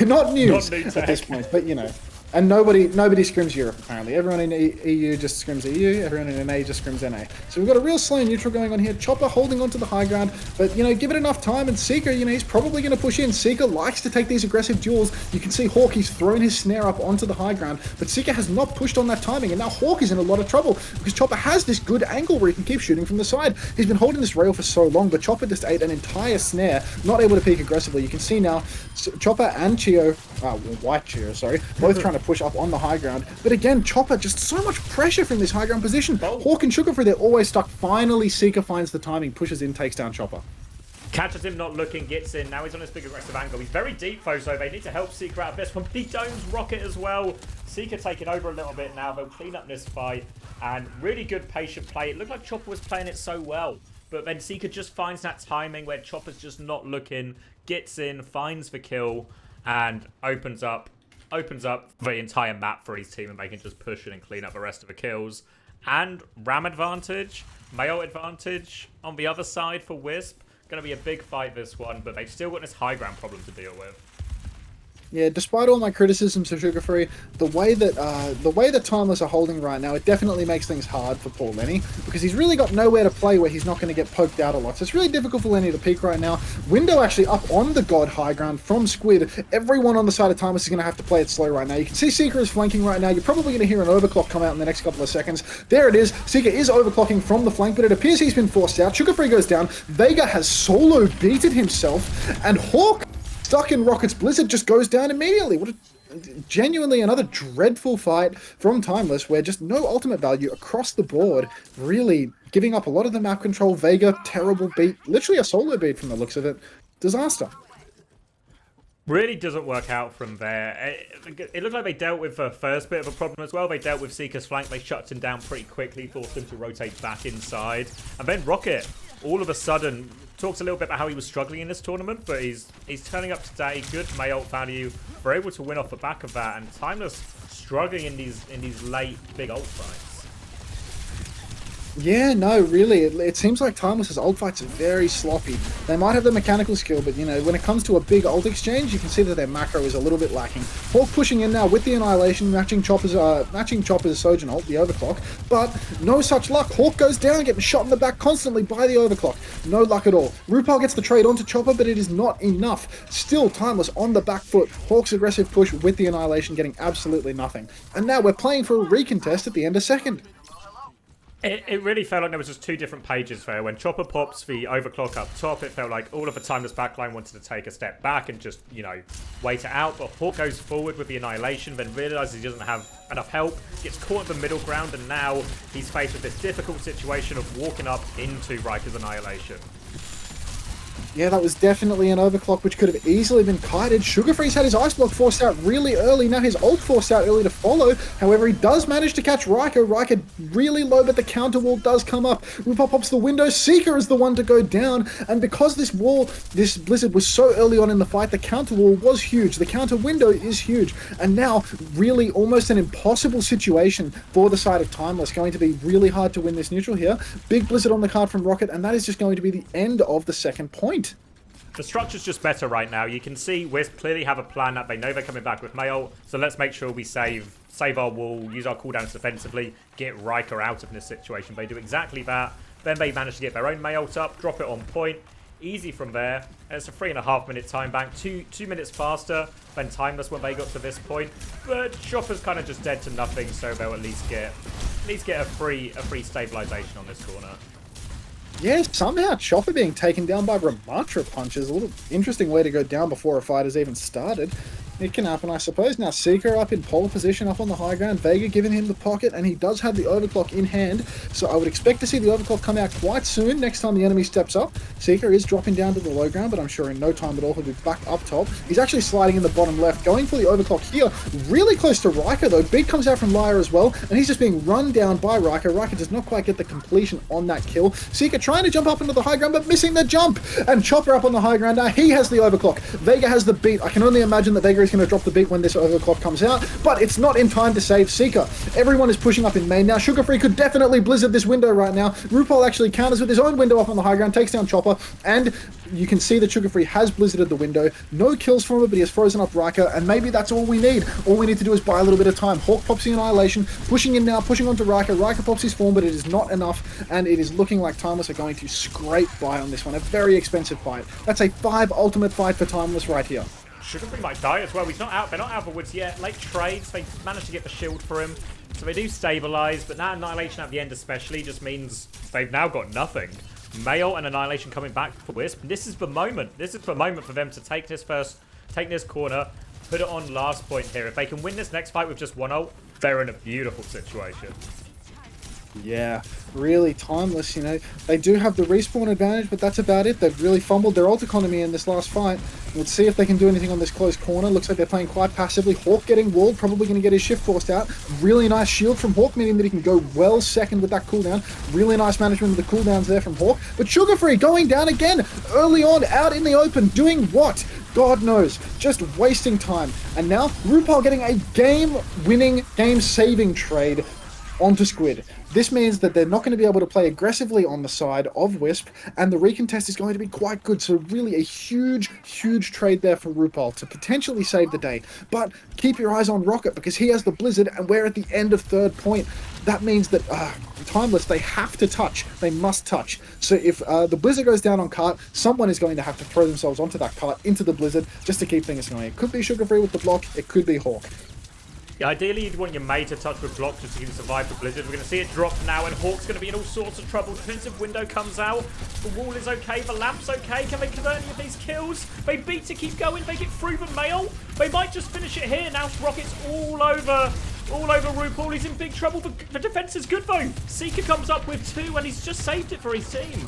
not news at this point, but you know. And nobody scrims Europe, apparently. Everyone in EU just scrims EU, everyone in NA just scrims NA. So we've got a real slow neutral going on here. Chopper holding onto the high ground, but, you know, give it enough time, and Seeker, you know, he's probably going to push in. Seeker likes to take these aggressive duels. You can see Hawk, he's thrown his snare up onto the high ground, but Seeker has not pushed on that timing, and now Hawk is in a lot of trouble, because Chopper has this good angle where he can keep shooting from the side. He's been holding this rail for so long, but Chopper just ate an entire snare, not able to peek aggressively. You can see now, Chopper and Chio, White Chio, sorry, both trying to push up on the high ground. But again, Chopper, just so much pressure from this high ground position. Hawk and Sugar Free, they're always stuck. Finally, Seeker finds the timing, pushes in, takes down Chopper. Catches him not looking, gets in. Now he's on his big aggressive angle. He's very deep, though, so they need to help Seeker out of this one. But he domes Rocket as well. Seeker taking over a little bit now. They'll clean up this fight. And really good patient play. It looked like Chopper was playing it so well. But then Seeker just finds that timing where Chopper's just not looking, gets in, finds the kill, and opens up the entire map for his team, and they can just push in and clean up the rest of the kills. And RAM advantage, Mayo advantage on the other side for Wisp. Going to be a big fight this one, but they've still got this high ground problem to deal with. Yeah, despite all my criticisms of Sugar Free, the way that Timeless are holding right now, it definitely makes things hard for poor Lenny, because he's really got nowhere to play where he's not going to get poked out a lot. So it's really difficult for Lenny to peek right now. Window actually up on the God high ground from Squid. Everyone on the side of Timeless is going to have to play it slow right now. You can see Seeker is flanking right now. You're probably going to hear an overclock come out in the next couple of seconds. There it is. Seeker is overclocking from the flank, but it appears he's been forced out. Sugar Free goes down. Vega has solo beaten himself, and Hawk, stuck in Rocket's Blizzard, just goes down immediately. What genuinely another dreadful fight from Timeless, where just no ultimate value across the board, really giving up a lot of the map control. Vega, terrible beat, literally a solo beat from the looks of it. Disaster. Really doesn't work out from there. It looked like they dealt with the first bit of a problem as well. They dealt with Seeker's flank. They shut him down pretty quickly, forced him to rotate back inside. And then Rocket, all of a sudden, talks a little bit about how he was struggling in this tournament, but he's turning up today. Good May ult value. We're able to win off the back of that, and Timeless struggling in these late big ult fights. Yeah, no, really. It seems like Timeless's ult fights are very sloppy. They might have the mechanical skill, but, you know, when it comes to a big ult exchange, you can see that their macro is a little bit lacking. Hawk pushing in now with the Annihilation, matching Chopper's Sojourn ult, the Overclock, but no such luck. Hawk goes down, getting shot in the back constantly by the Overclock. No luck at all. RuPaul gets the trade onto Chopper, but it is not enough. Still Timeless on the back foot. Hawk's aggressive push with the Annihilation getting absolutely nothing. And now we're playing for a recontest at the end of second. It really felt like there was just two different pages there. When Chopper pops the overclock up top, it felt like all of the Timeless backline wanted to take a step back and just, you know, wait it out. But Hawk goes forward with the Annihilation, then realizes he doesn't have enough help, gets caught in the middle ground, and now he's faced with this difficult situation of walking up into Riker's Annihilation. Yeah, that was definitely an overclock which could have easily been kited. Sugarfree's had his Ice Block forced out really early. Now his ult forced out early to follow. However, he does manage to catch Riker. Riker really low, but the counter wall does come up. RuPaul pops the window. Seeker is the one to go down. And because this blizzard was so early on in the fight, the counter wall was huge. The counter window is huge. And now, really almost an impossible situation for the side of Timeless. Going to be really hard to win this neutral here. Big blizzard on the card from Rocket, and that is just going to be the end of the second point. The structure's just better right now. You can see WISP clearly have a plan that they know they're coming back with Mail, so let's make sure we save our wall, use our cooldowns defensively, get Riker out of this situation. They do exactly that. Then they manage to get their own Mail up, drop it on point. Easy from there. And it's a 3.5 minute time bank, two minutes faster than Timeless when they got to this point. But Chopper's kind of just dead to nothing, so they'll at least get a free stabilization on this corner. Yeah, somehow Chopper being taken down by Ramatra punches. A little interesting way to go down before a fight has even started. It can happen, I suppose. Now Seeker up in pole position, up on the high ground. Vega giving him the pocket, and he does have the overclock in hand. So I would expect to see the overclock come out quite soon, next time the enemy steps up. Seeker is dropping down to the low ground, but I'm sure in no time at all he'll be back up top. He's actually sliding in the bottom left, going for the overclock here. Really close to Riker, though. Big comes out from Lyra as well, and he's just being run down by Riker. Riker does not quite get the completion on that kill. Seeker trying to jump up into the high ground, but missing the jump. And Chopper up on the high ground now. He has the overclock. Vega has the beat. I can only imagine that Vega is going to drop the beat when this overclock comes out, but it's not in time to save Seeker. Everyone is pushing up in main now. Sugarfree could definitely blizzard this window right now. RuPaul actually counters with his own window up on the high ground, takes down Chopper, and you can see that Sugarfree has blizzarded the window. No kills from it, but he has frozen up Riker, and maybe that's all we need. All we need to do is buy a little bit of time. Hawk pops the Annihilation, pushing in now, pushing onto Riker. Riker pops his form, but it is not enough, and it is looking like Timeless are going to scrape by on this one. A very expensive fight. That's a 5 ultimate fight for Timeless right here. Sugarfree might die as well. They're not out of the woods yet. Late trades, they managed to get the shield for him. So they do stabilize, but now Annihilation at the end especially just means they've now got nothing. Mail and Annihilation coming back for WISP. This is the moment. This is the moment for them to take this corner, put it on last point here. If they can win this next fight with just one ult, they're in a beautiful situation. Yeah, really Timeless, you know. They do have the respawn advantage, but that's about it. They've really fumbled their ult economy in this last fight. Let's see if they can do anything on this close corner. Looks like they're playing quite passively. Hawk getting walled, probably going to get his shift forced out. Really nice shield from Hawk, meaning that he can go well second with that cooldown. Really nice management of the cooldowns there from Hawk. But Sugarfree going down again, early on, out in the open, doing what? God knows, just wasting time. And now, RuPaul getting a game-winning, game-saving trade onto Squid. This means that they're not going to be able to play aggressively on the side of WISP, and the recontest is going to be quite good. So really a huge, huge trade there for RuPaul to potentially save the day. But keep your eyes on Rocket, because he has the Blizzard, and we're at the end of third point. That means that Timeless, they have to touch. They must touch. So if the Blizzard goes down on cart, someone is going to have to throw themselves onto that cart, into the Blizzard, just to keep things going. It could be Sugarfree with the block. It could be Hawk. Yeah, ideally you'd want your May to touch with block just so you can survive the blizzard. We're going to see it drop now, and Hawk's going to be in all sorts of trouble. Defensive window comes out. The wall is okay. The lamp's okay. Can they convert any of these kills? They beat to keep going. They get through the mail. They might just finish it here. Now Rocket's all over RuPaul. He's in big trouble. The defense is good though. Seeker comes up with 2, and he's just saved it for his team.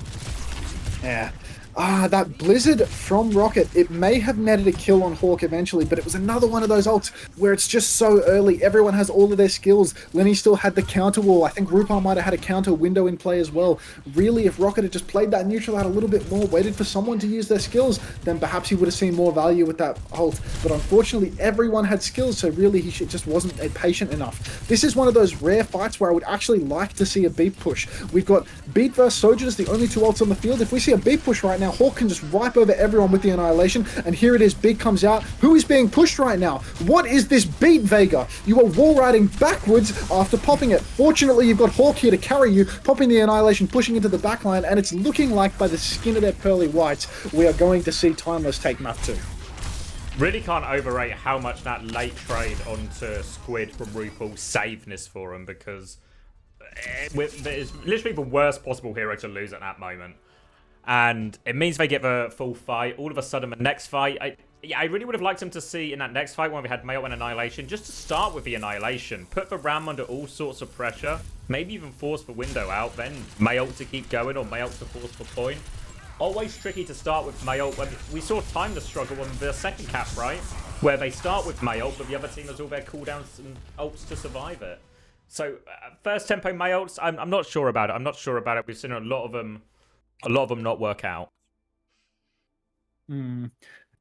Yeah. That Blizzard from Rocket, it may have netted a kill on Hawk eventually, but it was another one of those ults where it's just so early. Everyone has all of their skills. Lenny still had the counter wall. I think Rupar might have had a counter window in play as well. Really, if Rocket had just played that neutral out a little bit more, waited for someone to use their skills, then perhaps he would have seen more value with that ult. But unfortunately, everyone had skills, so really he just wasn't patient enough. This is one of those rare fights where I would actually like to see a beat push. We've got beat versus Sojourners, the only two ults on the field. If we see a beat push right now, Hawk can just wipe over everyone with the Annihilation, and here it is, Beat comes out. Who is being pushed right now? What is this beat, Vega? You are wall riding backwards after popping it. Fortunately, you've got Hawk here to carry you, popping the Annihilation, pushing into the backline, and it's looking like by the skin of their pearly whites, we are going to see Timeless take map 2. Really can't overrate how much that late trade onto Squid from RuPaul saved this for him, because it's literally the worst possible hero to lose at that moment. And it means they get the full fight. All of a sudden, the next fight, I really would have liked him to see in that next fight when we had Mayolt and Annihilation, just to start with the Annihilation. Put the Ram under all sorts of pressure. Maybe even force the window out. Then Mayolt to keep going, or Mayolt to force the point. Always tricky to start with Mayolt. When we saw Timeless struggle on the second cap, right? Where they start with Mayolt, but the other team has all their cooldowns and ults to survive it. So, first tempo Mayolts, I'm not sure about it. I'm not sure about it. We've seen a lot of them not work out.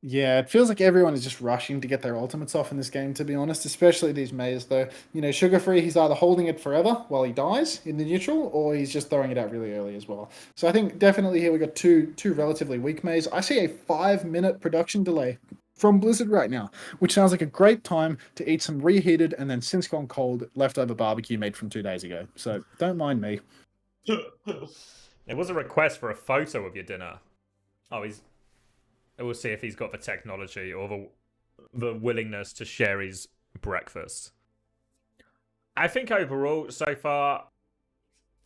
Yeah, it feels like everyone is just rushing to get their ultimates off in this game, to be honest, especially these Mayors, though. You know, Sugar Free, he's either holding it forever while he dies in the neutral, or he's just throwing it out really early as well. So I think definitely here we got two relatively weak Mays. I see a 5-minute production delay from Blizzard right now, which sounds like a great time to eat some reheated and then since gone cold leftover barbecue made from 2 days ago. So don't mind me. There was a request for a photo of your dinner. Oh, we'll see if he's got the technology or the willingness to share his breakfast. I think overall, so far,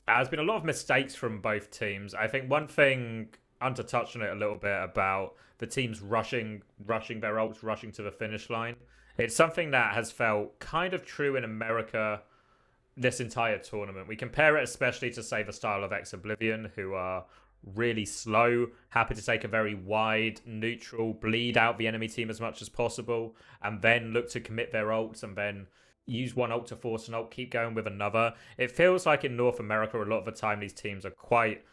there's been a lot of mistakes from both teams. I think one thing, Unter touched on it a little bit, about the teams rushing their ults, rushing to the finish line. It's something that has felt kind of true in America this entire tournament. We compare it especially to, say, the style of Ex-Oblivion, who are really slow, happy to take a very wide, neutral, bleed out the enemy team as much as possible, and then look to commit their ults, and then use one ult to force an ult, keep going with another. It feels like in North America, a lot of the time, these teams are quite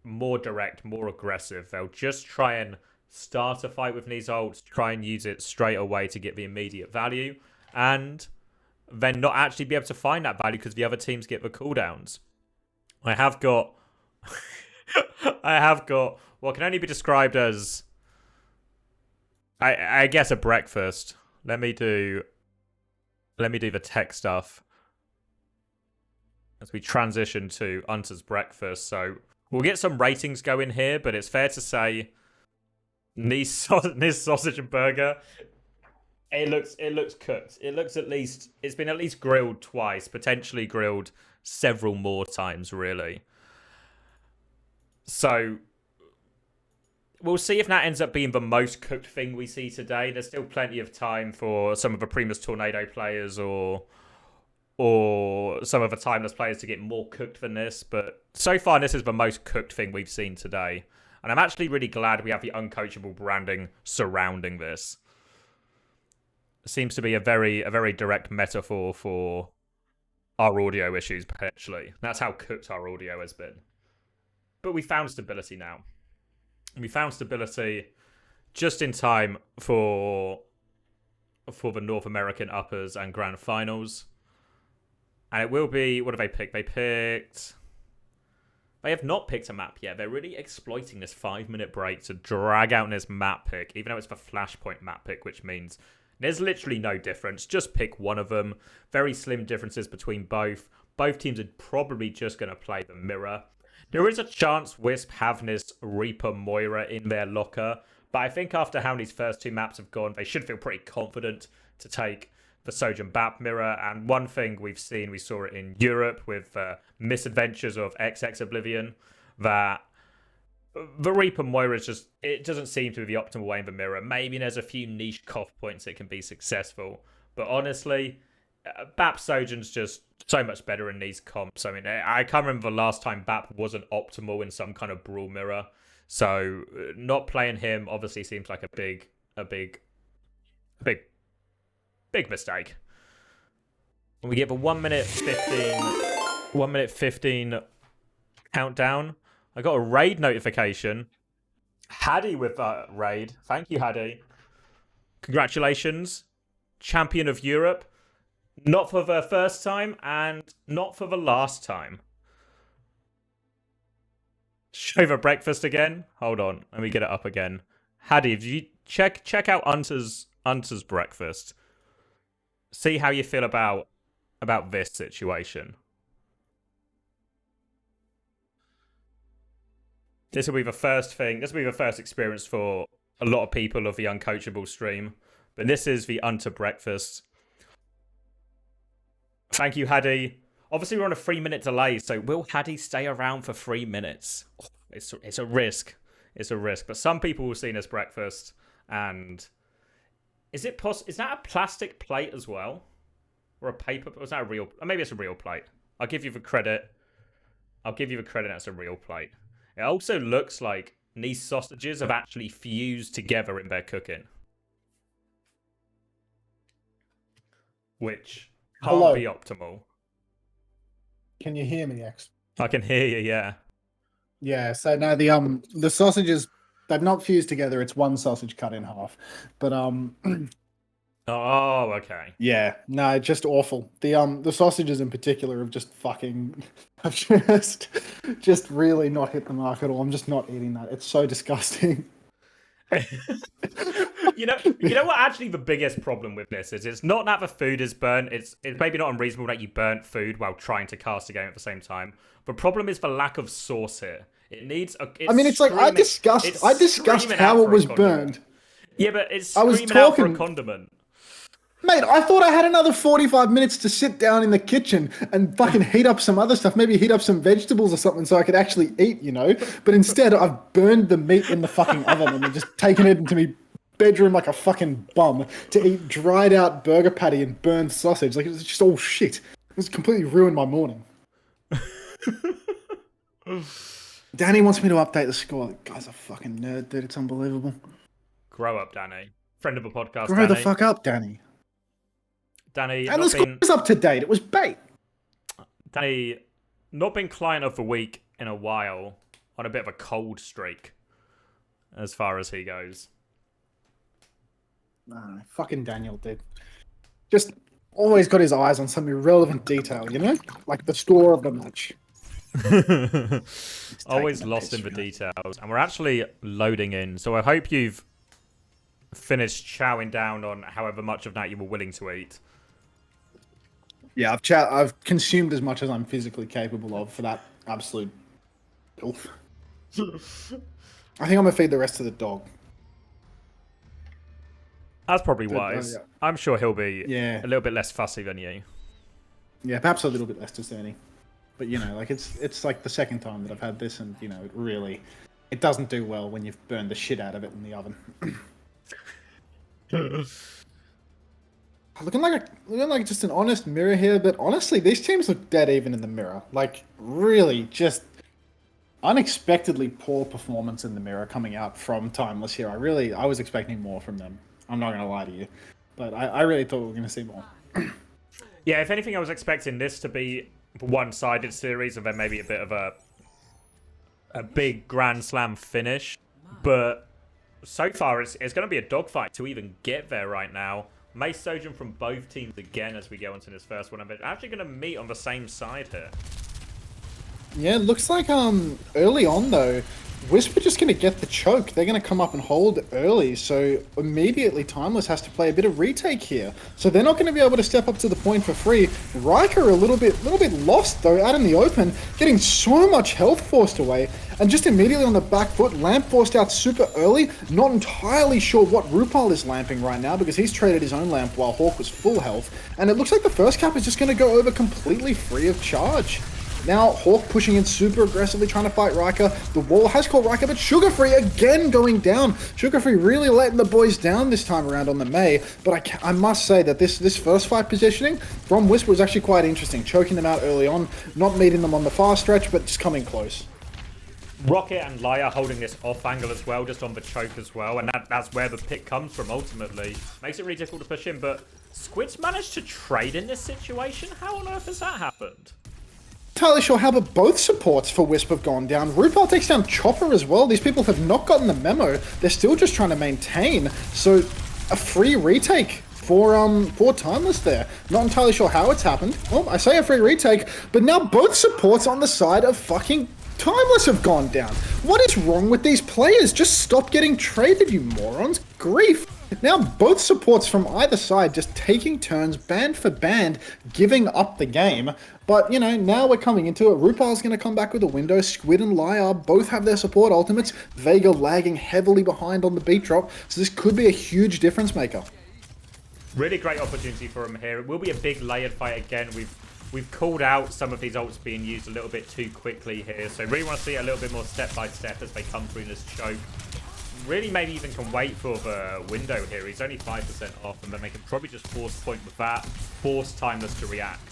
more direct, more aggressive. They'll just try and start a fight with these ults, try and use it straight away to get the immediate value, and then not actually be able to find that value because the other teams get the cooldowns. I have got what can only be described as, I guess, a breakfast. Let me do the tech stuff as we transition to Unter's breakfast. So we'll get some ratings going here, but it's fair to say this sausage and burger, it looks cooked. It looks it's been at least grilled twice, potentially grilled several more times, really. So we'll see if that ends up being the most cooked thing we see today. There's still plenty of time for some of the Primus Tornado players or some of the Timeless players to get more cooked than this. But so far, this is the most cooked thing we've seen today. And I'm actually really glad we have the uncoachable branding surrounding this. It seems to be a very direct metaphor for our audio issues, potentially. That's how cooked our audio has been. But we found stability now. We found stability just in time for the North American uppers and grand finals. And it will be, what have they picked? They have not picked a map yet. They're really exploiting this 5-minute break to drag out this map pick, even though it's the Flashpoint map pick, which means there's literally no difference. Just pick one of them. Very slim differences between both. Both teams are probably just going to play the mirror. There is a chance WISP have this Reaper Moira in their locker, but I think after how these first two maps have gone, they should feel pretty confident to take the Sojourn BAP mirror. And one thing we saw it in Europe with Misadventures of Ex-Oblivion, that the Reaper Moira it doesn't seem to be the optimal way in the mirror. Maybe there's a few niche cough points that can be successful, but honestly, BAP Sojourn's just so much better in these comps. I mean, I can't remember the last time BAP wasn't optimal in some kind of brawl mirror. So not playing him obviously seems like a big mistake. We give a 1:15 countdown. I got a raid notification. Haddy with raid. Thank you, Haddy. Congratulations. Champion of Europe. Not for the first time and not for the last time. Show the breakfast again. Hold on. Let me get it up again. Haddy, if you check out Unter's breakfast. See how you feel about this situation. This will be the first thing. This will be the first experience for a lot of people of the Uncoachable stream. But this is the Unter breakfast. Thank you, Haddy. Obviously, we're on a 3-minute delay, so will Haddy stay around for 3 minutes? Oh, it's a risk. It's a risk. But some people will see this breakfast, and is it is that a plastic plate as well, or a paper? Or is that a real? Or maybe it's a real plate. I'll give you the credit. That's a real plate. It also looks like these sausages have actually fused together in their cooking, which can't be optimal. Can you hear me, X? I can hear you, yeah. Yeah, so no, the sausages, they've not fused together. It's one sausage cut in half. But Oh, okay. yeah, no, just awful. The sausages in particular have just just really not hit the mark at all. I'm just not eating that. It's so disgusting. You know what actually the biggest problem with this is? It's not that the food is burnt. It's maybe not unreasonable that you burnt food while trying to cast a game at the same time. The problem is the lack of sauce here. It needs a I discussed how it was burned. Yeah, but it's screaming out for a condiment. Mate, I thought I had another 45 minutes to sit down in the kitchen and fucking heat up some other stuff. Maybe heat up some vegetables or something so I could actually eat, you know? But instead, I've burned the meat in the fucking oven and then just taken it into my bedroom like a fucking bum to eat dried out burger patty and burned sausage. Like, it was just all shit. It was completely ruined my morning. Danny wants me to update the score. The guy's a fucking nerd, dude. It's unbelievable. Grow up, Danny. Friend of a podcast, Grow the fuck up, Danny. Danny, and the score's up to date. It was bait. Danny, not been client of the week in a while, on a bit of a cold streak, as far as he goes. Nah, fucking Daniel, dude. Just always got his eyes on some irrelevant detail, you know? Like the score of the match. Always lost in the details. And we're actually loading in, so I hope you've finished chowing down on however much of that you were willing to eat. Yeah, I've consumed as much as I'm physically capable of for that absolute filth. I think I'm gonna feed the rest to the dog. That's probably wise. Yeah. I'm sure he'll be a little bit less fussy than you. Yeah, perhaps a little bit less discerning. But you know, like it's like the second time that I've had this, and you know, it doesn't do well when you've burned the shit out of it in the oven. Looking like just an honest mirror here, but honestly, these teams look dead even in the mirror. Like, really, just unexpectedly poor performance in the mirror coming out from Timeless here. I was expecting more from them. I'm not going to lie to you. But I really thought we were going to see more. Yeah, if anything, I was expecting this to be a one-sided series and then maybe a bit of a big Grand Slam finish. But so far, it's going to be a dogfight to even get there right now. Mace Sojourn from both teams again as we go into this first one. And they're actually going to meet on the same side here. Yeah, it looks like early on, though, WISP are just going to get the choke. They're going to come up and hold early, so immediately Timeless has to play a bit of retake here. So they're not going to be able to step up to the point for free. Riker a little bit lost, though, out in the open, getting so much health forced away. And just immediately on the back foot, Lamp forced out super early. Not entirely sure what Rupal is lamping right now because he's traded his own lamp while Hawk was full health. And it looks like the first cap is just going to go over completely free of charge. Now, Hawk pushing in super aggressively, trying to fight Riker. The wall has caught Riker, but Sugar Free again going down. Sugar Free really letting the boys down this time around on the Mei. But I must say that this first fight positioning from WISP was actually quite interesting. Choking them out early on, not meeting them on the far stretch, but just coming close. Rocket and Laya holding this off angle as well, just on the choke as well, and that's where the pick comes from ultimately. Makes it really difficult to push in, but Squid's managed to trade in this situation? How on earth has that happened? Entirely sure how, but both supports for Wisp have gone down. Rupal takes down Chopper as well. These people have not gotten the memo. They're still just trying to maintain. So a free retake for Timeless there. Not entirely sure how it's happened. Well, I say a free retake, but now both supports on the side of fucking Timeless have gone down. What is wrong with these players? Just stop getting traded, you morons. Grief. Now both supports from either side just taking turns, band for band, giving up the game. But, you know, now we're coming into it. Rupal's going to come back with a window. Squid and Laya both have their support ultimates. Vega lagging heavily behind on the beat drop. So this could be a huge difference maker. Really great opportunity for him here. It will be a big layered fight again. We've called out some of these ults being used a little bit too quickly here. So really want to see a little bit more step by step as they come through this choke. Really maybe even can wait for the window here. He's only 5% off, and then they can probably just force point with that, force Timeless to react.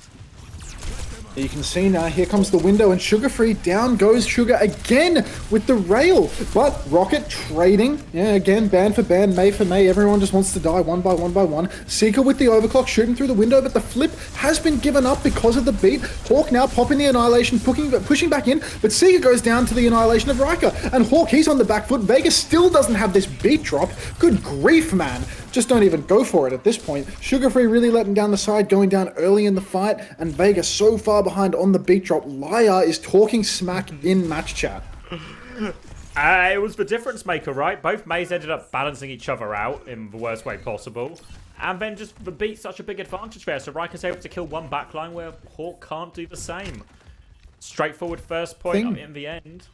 You can see now, here comes the window, and Sugar Free, down goes Sugar again with the rail. But Rocket trading, yeah, again, band for band, May for May, everyone just wants to die one by one by one. Seeker with the overclock, shooting through the window, but the flip has been given up because of the beat. Hawk now popping the Annihilation, pushing back in, but Seeker goes down to the Annihilation of Riker. And Hawk, he's on the back foot. Vegas still doesn't have this beat drop. Good grief, man. Just don't even go for it at this point. Sugar Free really letting down the side, going down early in the fight, and Vega so far behind on the beat drop. Laya is talking smack in match chat. It was the difference maker, right? Both Mays ended up balancing each other out in the worst way possible. And then just the beat's such a big advantage there. So Riker's able to kill one backline where Hawk can't do the same. Straightforward first point in the end.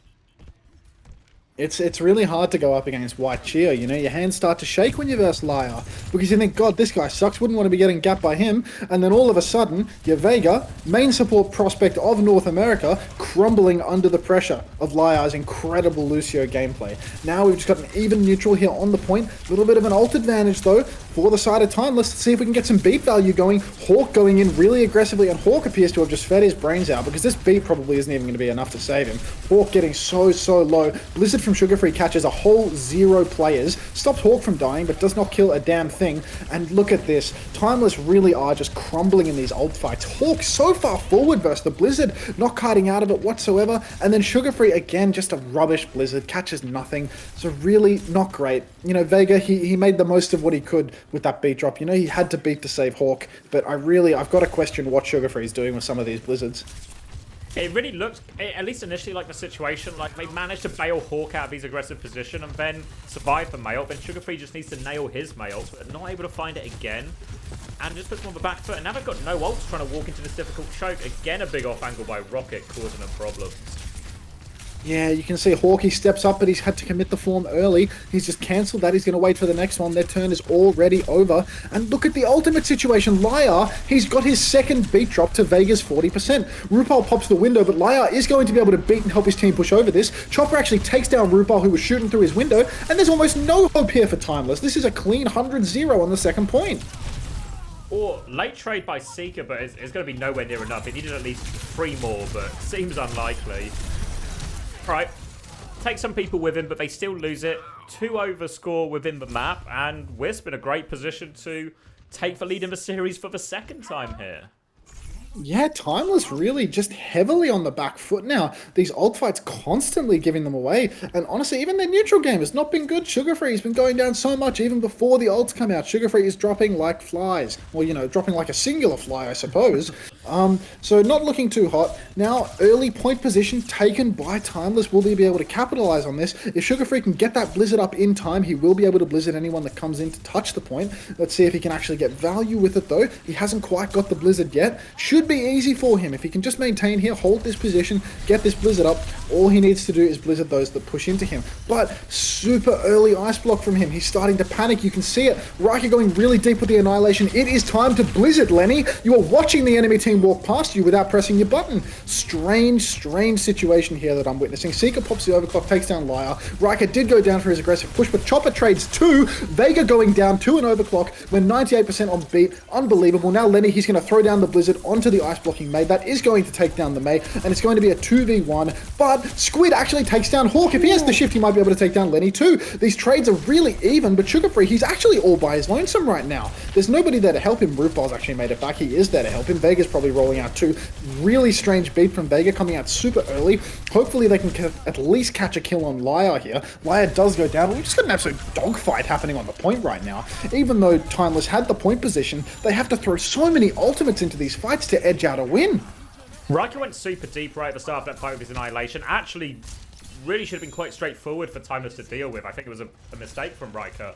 It's really hard to go up against White Cheer, you know, your hands start to shake when you verse Laya, because you think, God, this guy sucks, wouldn't want to be getting gapped by him, and then all of a sudden, your Vega, main support prospect of North America, crumbling under the pressure of Laya's incredible Lucio gameplay. Now we've just got an even neutral here on the point, a little bit of an ult advantage though, for the side of Timeless. Let's see if we can get some beat value going. Hawk going in really aggressively, and Hawk appears to have just fed his brains out, because this beat probably isn't even going to be enough to save him. Hawk getting so low. Blizzard from Sugar Free catches a whole 0 players, stops Hawk from dying, but does not kill a damn thing. And look at this. Timeless really are just crumbling in these ult fights. Hawk so far forward versus the Blizzard, not kiting out of it whatsoever. And then Sugar Free, again, just a rubbish Blizzard, catches nothing. So really not great. You know, Vega, he made the most of what he could with that beat drop. You know, he had to beat to save Hawk, but I've got to question what Sugar Free is doing with some of these Blizzards. It really looked, at least initially, like the situation, like they managed to bail Hawk out of his aggressive position and then survive the mail. Then Sugar Free just needs to nail his mail, but not able to find it again. And just puts him on the back foot. And now they've got no ults trying to walk into this difficult choke. Again, a big off angle by Rocket, causing them problems. Yeah, you can see Hawkeye steps up, but he's had to commit the form early. He's just cancelled that. He's going to wait for the next one. Their turn is already over. And look at the ultimate situation. Laya, he's got his second beat drop to Vega's 40%. Rupal pops the window, but Laya is going to be able to beat and help his team push over this. Chopper actually takes down Rupal, who was shooting through his window, and there's almost no hope here for Timeless. This is a clean 100-0 on the second point. Or late trade by Seeker, but it's going to be nowhere near enough. He needed at least 3 more, but seems unlikely. Right, take some people with him, but they still lose it. 2 overscore within the map, and Wisp in a great position to take the lead in the series for the second time here. Yeah, Timeless really just heavily on the back foot now. These ult fights constantly giving them away. And honestly, even their neutral game has not been good. Sugar Free has been going down so much even before the ults come out. Sugar Free is dropping like flies. Well, you know, dropping like a singular fly, I suppose. So not looking too hot. Now, early point position taken by Timeless. Will they be able to capitalize on this? If Sugar Free can get that Blizzard up in time, he will be able to Blizzard anyone that comes in to touch the point. Let's see if he can actually get value with it, though. He hasn't quite got the Blizzard yet. Should be easy for him. If he can just maintain here, hold this position, get this Blizzard up, all he needs to do is Blizzard those that push into him. But super early ice block from him. He's starting to panic. You can see it. Riker going really deep with the Annihilation. It is time to Blizzard, Lenny. You are watching the enemy team team walk past you without pressing your button. Strange situation here that I'm witnessing. Seeker pops the overclock, takes down Liar. Riker did go down for his aggressive push, but Chopper trades 2. Vega going down to an overclock. We're 98% on beat. Unbelievable. Now Lenny, he's going to throw down the Blizzard onto the ice blocking May. That is going to take down the May, and it's going to be a 2v1. But Squid actually takes down Hawk. If he has the shift, he might be able to take down Lenny too. These trades are really even, but Sugar Free, he's actually all by his lonesome right now. There's nobody there to help him. RuPaul's actually made it back. He is there to help him. Vega's probably rolling out too. Really strange beat from Vega coming out super early. Hopefully they can at least catch a kill on Liar here. Liar does go down. We've just got an absolute dogfight happening on the point right now. Even though Timeless had the point position, they have to throw so many ultimates into these fights to edge out a win. Riker went super deep right at the start of that fight with his Annihilation. Actually, really should have been quite straightforward for Timeless to deal with. I think it was a mistake from Riker.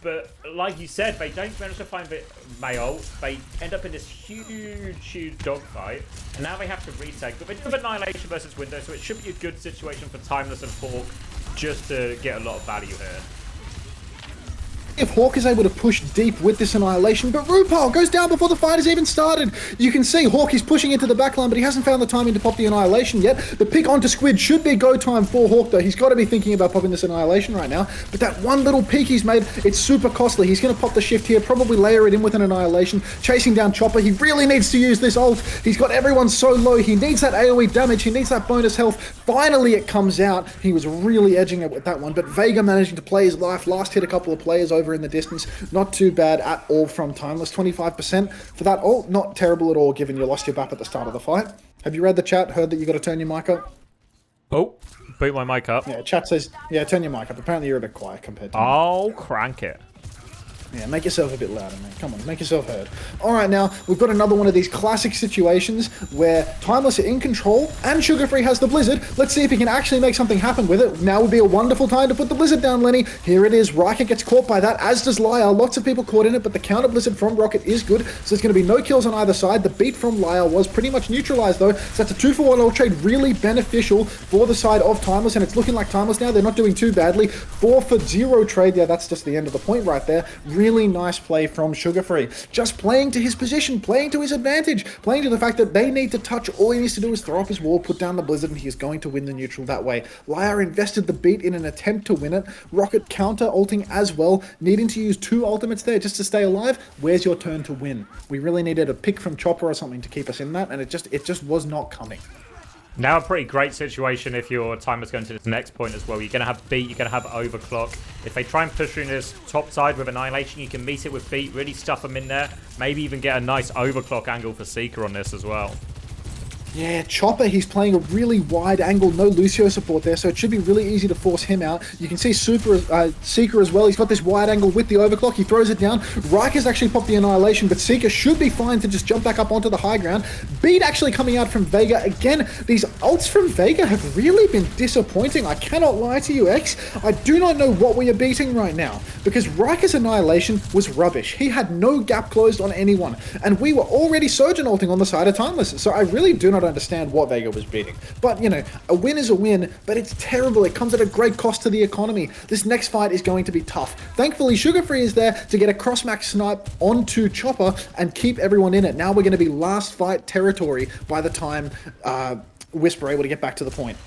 But like you said, they don't manage to find the May ult. They end up in this huge dogfight. And now they have to retake. But they do have Annihilation versus Window, so it should be a good situation for Timeless and Hawk just to get a lot of value here. If Hawk is able to push deep with this Annihilation, but RuPaul goes down before the fight has even started. You can see Hawk is pushing into the backline, but he hasn't found the timing to pop the Annihilation yet. The pick onto Squid should be go time for Hawk, though. He's got to be thinking about popping this Annihilation right now. But that one little peek he's made, it's super costly. He's going to pop the shift here, probably layer it in with an Annihilation, chasing down Chopper. He really needs to use this ult. He's got everyone so low. He needs that AoE damage. He needs that bonus health. Finally, it comes out. He was really edging it with that one, but Vega managing to play his life. Last hit a couple of players over in the distance. Not too bad at all from Timeless. 25% for that ult. Not terrible at all, given you lost your BAP at the start of the fight. Have you read the chat? Heard that you got to turn your mic up? Oh, boot my mic up. Yeah, chat says, yeah, turn your mic up. Apparently you're a bit quiet compared to me. I'll crank it. Yeah, make yourself a bit louder, man. Come on, make yourself heard. All right, now, we've got another one of these classic situations where Timeless are in control and Sugar Free has the Blizzard. Let's see if he can actually make something happen with it. Now would be a wonderful time to put the Blizzard down, Lenny. Here it is. Riker gets caught by that, as does Liar. Lots of people caught in it, but the counter Blizzard from Rocket is good, so there's going to be no kills on either side. The beat from Liar was pretty much neutralized, though, so that's a 2-for-1 ult trade, really beneficial for the side of Timeless, and it's looking like Timeless now. They're not doing too badly. 4-for-0 trade. Yeah, that's just the end of the point right there. Really nice play from Sugar Free. Just playing to his position, playing to his advantage, playing to the fact that they need to touch. All he needs to do is throw up his wall, put down the Blizzard, and he is going to win the neutral that way. Liar invested the beat in an attempt to win it. Rocket counter-ulting as well, needing to use 2 ultimates there just to stay alive. Where's your turn to win? We really needed a pick from Chopper or something to keep us in that, and it just was not coming. Now a pretty great situation if your Timer's going to this next point as well. You're going to have beat, you're going to have overclock. If they try and push through this top side with Annihilation, you can meet it with beat, really stuff them in there. Maybe even get a nice overclock angle for Seeker on this as well. Yeah, Chopper, he's playing a really wide angle, no Lucio support there, so it should be really easy to force him out. You can see Seeker as well, he's got this wide angle with the overclock, he throws it down. Riker's actually popped the Annihilation, but Seeker should be fine to just jump back up onto the high ground. Beat actually coming out from Vega. Again, these ults from Vega have really been disappointing. I cannot lie to you, X. I do not know what we are beating right now, because Riker's Annihilation was rubbish. He had no gap closed on anyone, and we were already Surgeon ulting on the side of Timeless, so I really do not understand what Vega was beating. But, you know, a win is a win, but it's terrible. It comes at a great cost to the economy. This next fight is going to be tough. Thankfully, Sugar Free is there to get a cross-max snipe onto Chopper and keep everyone in it. Now we're going to be last fight territory by the time WISP are able to get back to the point.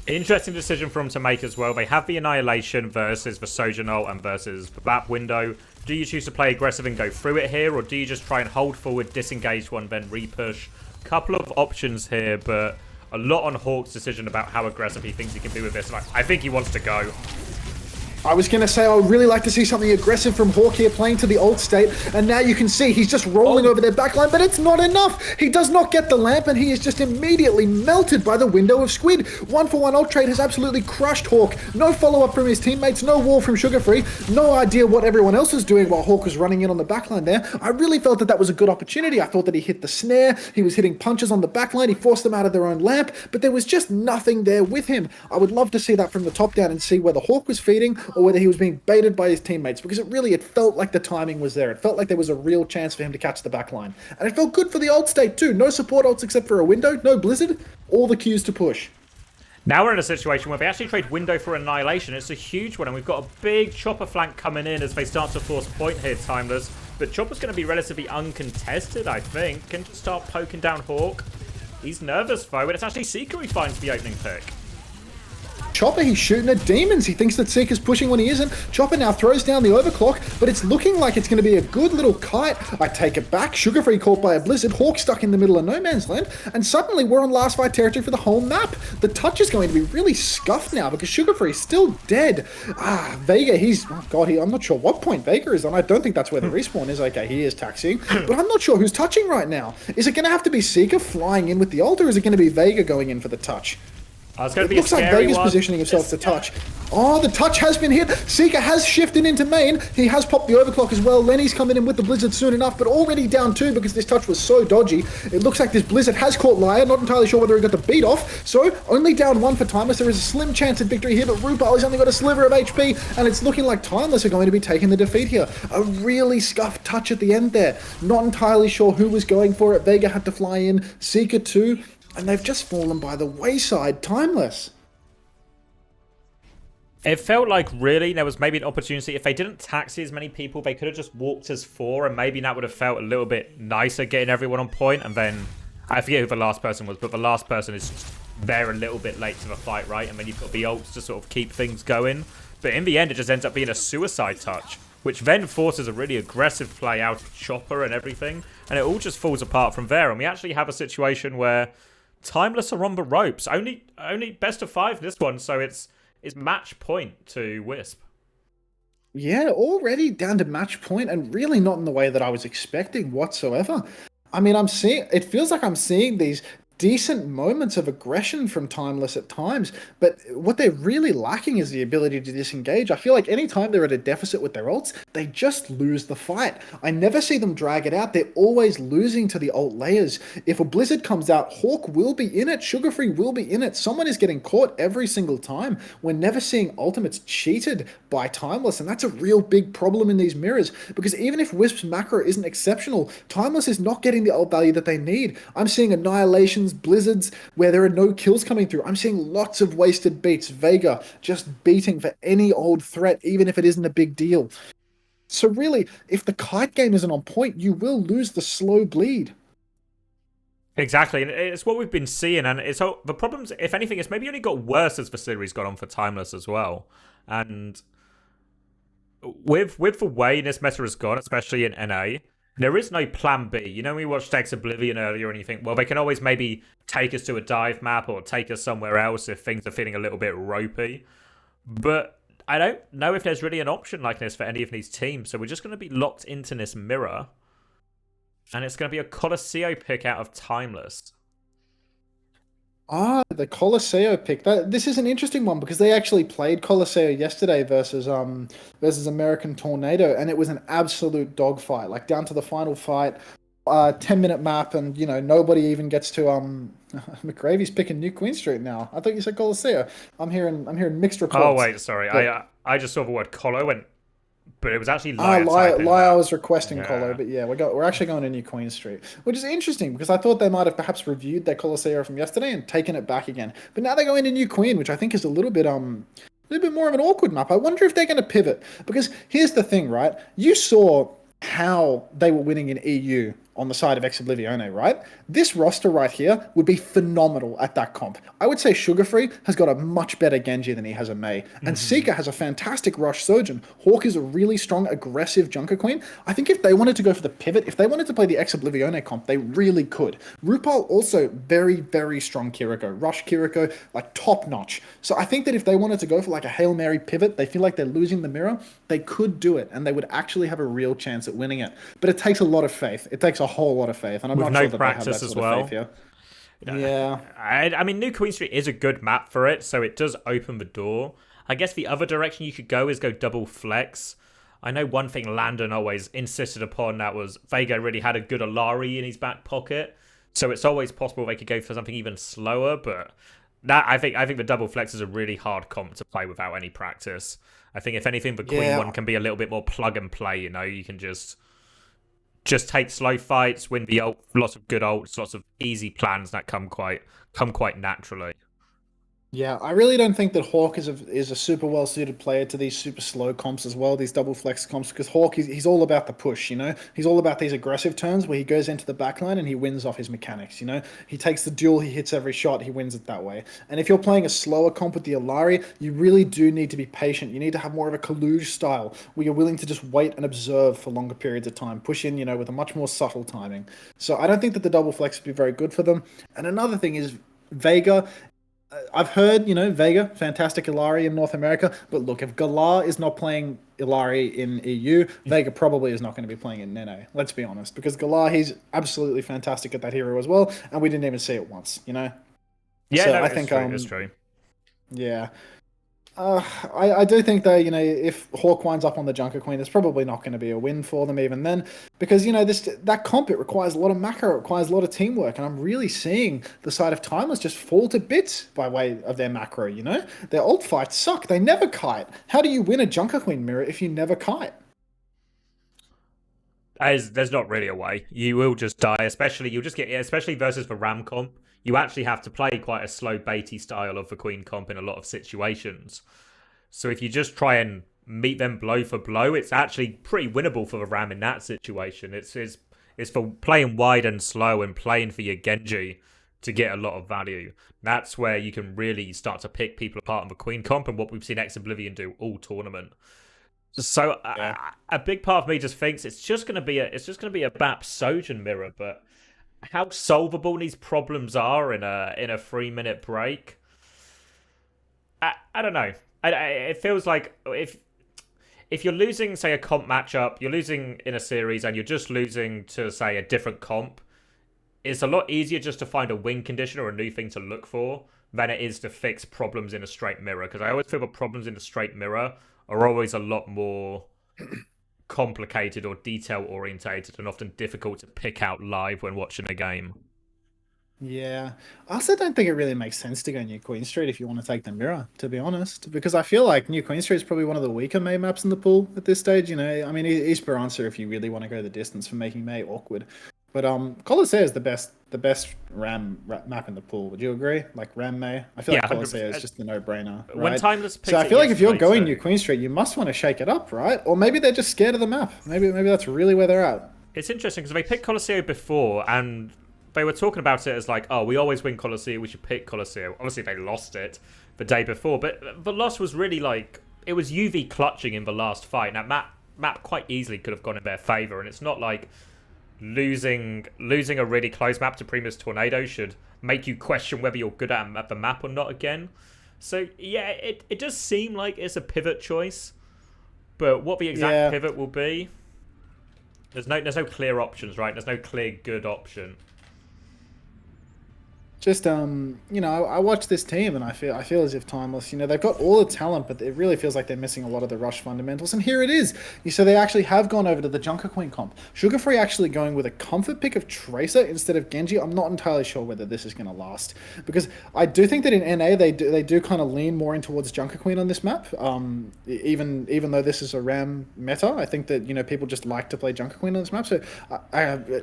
Interesting decision for them to make as well. They have the Annihilation versus the Sojourn ult and versus the BAP window. Do you choose to play aggressive and go through it here, or do you just try and hold forward, disengage one, then repush? Couple of options here, but a lot on Hawk's decision about how aggressive he thinks he can be with this. I think he wants to go. I was going to say I would really like to see something aggressive from Hawk here, playing to the ult state, and now you can see he's just rolling over their backline, but it's not enough. He does not get the lamp, and he is just immediately melted by the window of Squid. 1-for-1 ult trade has absolutely crushed Hawk. No follow-up from his teammates, no wall from Sugar Free, no idea what everyone else was doing while Hawk was running in on the backline there. I really felt that that was a good opportunity. I thought that he hit the snare, he was hitting punches on the backline, he forced them out of their own lamp, but there was just nothing there with him. I would love to see that from the top down and see whether Hawk was feeding or whether he was being baited by his teammates, because it felt like the timing was there. It felt like there was a real chance for him to catch the back line. And it felt good for the ult state too. No support ults except for a window, no Blizzard, all the cues to push. Now we're in a situation where they actually trade window for annihilation. It's a huge one, and we've got a big chopper flank coming in as they start to force point here, Timeless. But Chopper's going to be relatively uncontested, I think. Can just start poking down Hawk. He's nervous, though, and it's actually Seeker who finds the opening pick. Chopper, he's shooting at demons. He thinks that Seeker's pushing when he isn't. Chopper now throws down the overclock, but it's looking like it's going to be a good little kite. I take it back. Sugarfree caught by a blizzard. Hawk stuck in the middle of no man's land, and suddenly we're on last fight territory for the whole map. The touch is going to be really scuffed now because Sugarfree's still dead. Vega, I'm not sure what point Vega is on. I don't think that's where the respawn is. Okay, he is taxiing, but I'm not sure who's touching right now. Is it going to have to be Seeker flying in with the ult, or is it going to be Vega going in for the touch? It's going to be looks like Vega's positioning himself to touch. Oh, the touch has been hit. Seeker has shifted into main. He has popped the overclock as well. Lenny's coming in with the blizzard soon enough, but already down 2 because this touch was so dodgy. It looks like this blizzard has caught Liar. Not entirely sure whether he got the beat off. So, only down 1 for Timeless. There is a slim chance of victory here, but Rupal has only got a sliver of HP, and it's looking like Timeless are going to be taking the defeat here. A really scuffed touch at the end there. Not entirely sure who was going for it. Vega had to fly in. Seeker too. And they've just fallen by the wayside. Timeless. It felt like really there was maybe an opportunity. If they didn't taxi as many people, they could have just walked as 4, and maybe that would have felt a little bit nicer getting everyone on point. And then, I forget who the last person was, but the last person is just there a little bit late to the fight, right? And then you've got the ults to sort of keep things going. But in the end, it just ends up being a suicide touch, which then forces a really aggressive play out of Chopper and everything. And it all just falls apart from there. And we actually have a situation where Timeless are on the ropes. Only best of 5 this one, so it's match point to Wisp. Yeah, already down to match point, and really not in the way that I was expecting whatsoever. I mean, it feels like I'm seeing these decent moments of aggression from Timeless at times, but what they're really lacking is the ability to disengage. I feel like anytime they're at a deficit with their ults, they just lose the fight. I never see them drag it out. They're always losing to the ult layers. If a blizzard comes out, Hawk will be in it, Sugarfree will be in it. Someone is getting caught every single time. We're never seeing ultimates cheated by Timeless, and that's a real big problem in these mirrors, because even if Wisp's macro isn't exceptional, Timeless is not getting the ult value that they need. I'm seeing annihilations, blizzards where there are no kills coming through. I'm seeing lots of wasted beats. Vega just beating for any old threat, even if it isn't a big deal. So really, if the kite game isn't on point, you will lose the slow bleed. Exactly, and it's what we've been seeing, and it's all, the problems, if anything, it's maybe only got worse as the series got on for Timeless as well. And with the way this meta has gone, especially in NA, there is no plan B. You know, we watched X Oblivion earlier and you think, well, they can always maybe take us to a dive map or take us somewhere else if things are feeling a little bit ropey. But I don't know if there's really an option like this for any of these teams. So we're just going to be locked into this mirror. And it's going to be a Colosseo pick out of Timeless. The Colosseo pick. This is an interesting one because they actually played Colosseo yesterday versus American Tornado, and it was an absolute dogfight, like down to the final fight. 10-minute map, and nobody even gets to McGravy's picking New Queen Street now. I thought you said Colosseo. I'm hearing mixed reports. Oh wait, sorry. I just saw the word Colo and but it was actually Liar was requesting Colo, but yeah, we're actually going to New Queen Street, which is interesting because I thought they might have perhaps reviewed their Colosseo from yesterday and taken it back again. But now they're going to New Queen, which I think is a little bit more of an awkward map. I wonder if they're going to pivot, because here's the thing, right? You saw how they were winning in EU on the side of Ex Oblivione, right? This roster right here would be phenomenal at that comp. I would say Sugarfree has got a much better Genji than he has a Mei. And Seeker has a fantastic Rush Surgeon. Hawk is a really strong, aggressive Junker Queen. I think if they wanted to go for the pivot, if they wanted to play the Ex Oblivione comp, they really could. Rupal also very, very strong Kiriko. Rush Kiriko, like top notch. So I think that if they wanted to go for like a Hail Mary pivot, they feel like they're losing the mirror, they could do it, and they would actually have a real chance at winning it. But it takes a lot of faith. It takes a whole lot of faith, and I'm not sure that they have that sort of faith here. Yeah. I mean, New Queen Street is a good map for it, so it does open the door. I guess the other direction you could go is go double flex. I know one thing Landon always insisted upon, that was Vega really had a good Alari in his back pocket, so it's always possible they could go for something even slower, but that I think the double flex is a really hard comp to play without any practice. I think if anything, the Queen one can be a little bit more plug and play, you can just take slow fights, win the ult, lots of good ults, lots of easy plans that come quite naturally. Yeah, I really don't think that Hawk is a super well suited player to these super slow comps as well, these double flex comps, because Hawk he's all about the push, you know? He's all about these aggressive turns where he goes into the backline and he wins off his mechanics, you know? He takes the duel, he hits every shot, he wins it that way. And if you're playing a slower comp with the Alari, you really do need to be patient. You need to have more of a Kaluge style where you're willing to just wait and observe for longer periods of time, push in, you know, with a much more subtle timing. So I don't think that the double flex would be very good for them. And another thing is Vega. I've heard, you know, Vega, fantastic Illari in North America. But look, if Galar is not playing Illari in EU, Vega probably is not going to be playing in Nene. Let's be honest. Because Galar, he's absolutely fantastic at that hero as well. And we didn't even see it once, you know? Yeah, So no, I it's think, true. It's true. yeah. I do think though, you know, if Hawk winds up on the Junker Queen, it's probably not going to be a win for them even then, because you know that comp, it requires a lot of macro, it requires a lot of teamwork, and I'm really seeing the side of Timeless just fall to bits by way of their macro. You know, their ult fights suck. They never kite. How do you win a Junker Queen mirror if you never kite? There's not really a way. You will just die, especially versus the Ram comp. You actually have to play quite a slow baity style of the Queen comp in a lot of situations. So if you just try and meet them blow for blow, it's actually pretty winnable for the Ram in that situation. It's for playing wide and slow and playing for your Genji to get a lot of value. That's where you can really start to pick people apart in the Queen comp, and what we've seen Ex Oblivion do all tournament. So Yeah. a big part of me just thinks it's just going to be a BAP Sojourn mirror, but how solvable these problems are in a 3-minute break, I don't know. It feels like if you're losing, say, a comp matchup, you're losing in a series, and you're just losing to, say, a different comp, it's a lot easier just to find a win condition or a new thing to look for than it is to fix problems in a straight mirror. Because I always feel the problems in the straight mirror are always a lot more complicated or detail orientated and often difficult to pick out live when watching a game. Yeah. I also don't think it really makes sense to go New Queen Street if you want to take the mirror, to be honest, because I feel like New Queen Street is probably one of the weaker May maps in the pool at this stage. You know, I mean, Esperanza if you really want to go the distance for making May awkward. But Colosseum is the best map in the pool. Would you agree? Like Ram May? I feel Yeah, like Colosseum 100%. is just the no-brainer, When right? Timeless picked So I it feel like if you're yesterday going too, New Queen Street, you must want to shake it up, right? Or maybe they're just scared of the map. Maybe that's really where they're at. it's interesting because they picked Colosseo before, and they were talking about it as like, oh, we always win Colosseo, we should pick Colosseo. Obviously, they lost it the day before, but the loss was really like, it was UV clutching in the last fight. Now, map quite easily could have gone in their favor, and it's not like losing a really close map to Primus Tornado should make you question whether you're good at the map or not again. So, yeah, it does seem like it's a pivot choice, but what the exact pivot will be, there's no clear options, right? There's no clear good option. Just you know, I watch this team and I feel as if Timeless, you know, they've got all the talent, but it really feels like they're missing a lot of the rush fundamentals. And here it is. So they actually have gone over to the Junker Queen comp. Sugar Free actually going with a comfort pick of Tracer instead of Genji. I'm not entirely sure whether this is going to last, because I do think that in NA they do kind of lean more in towards Junker Queen on this map. Even though this is a Ram meta, I think that, you know, people just like to play Junker Queen on this map. So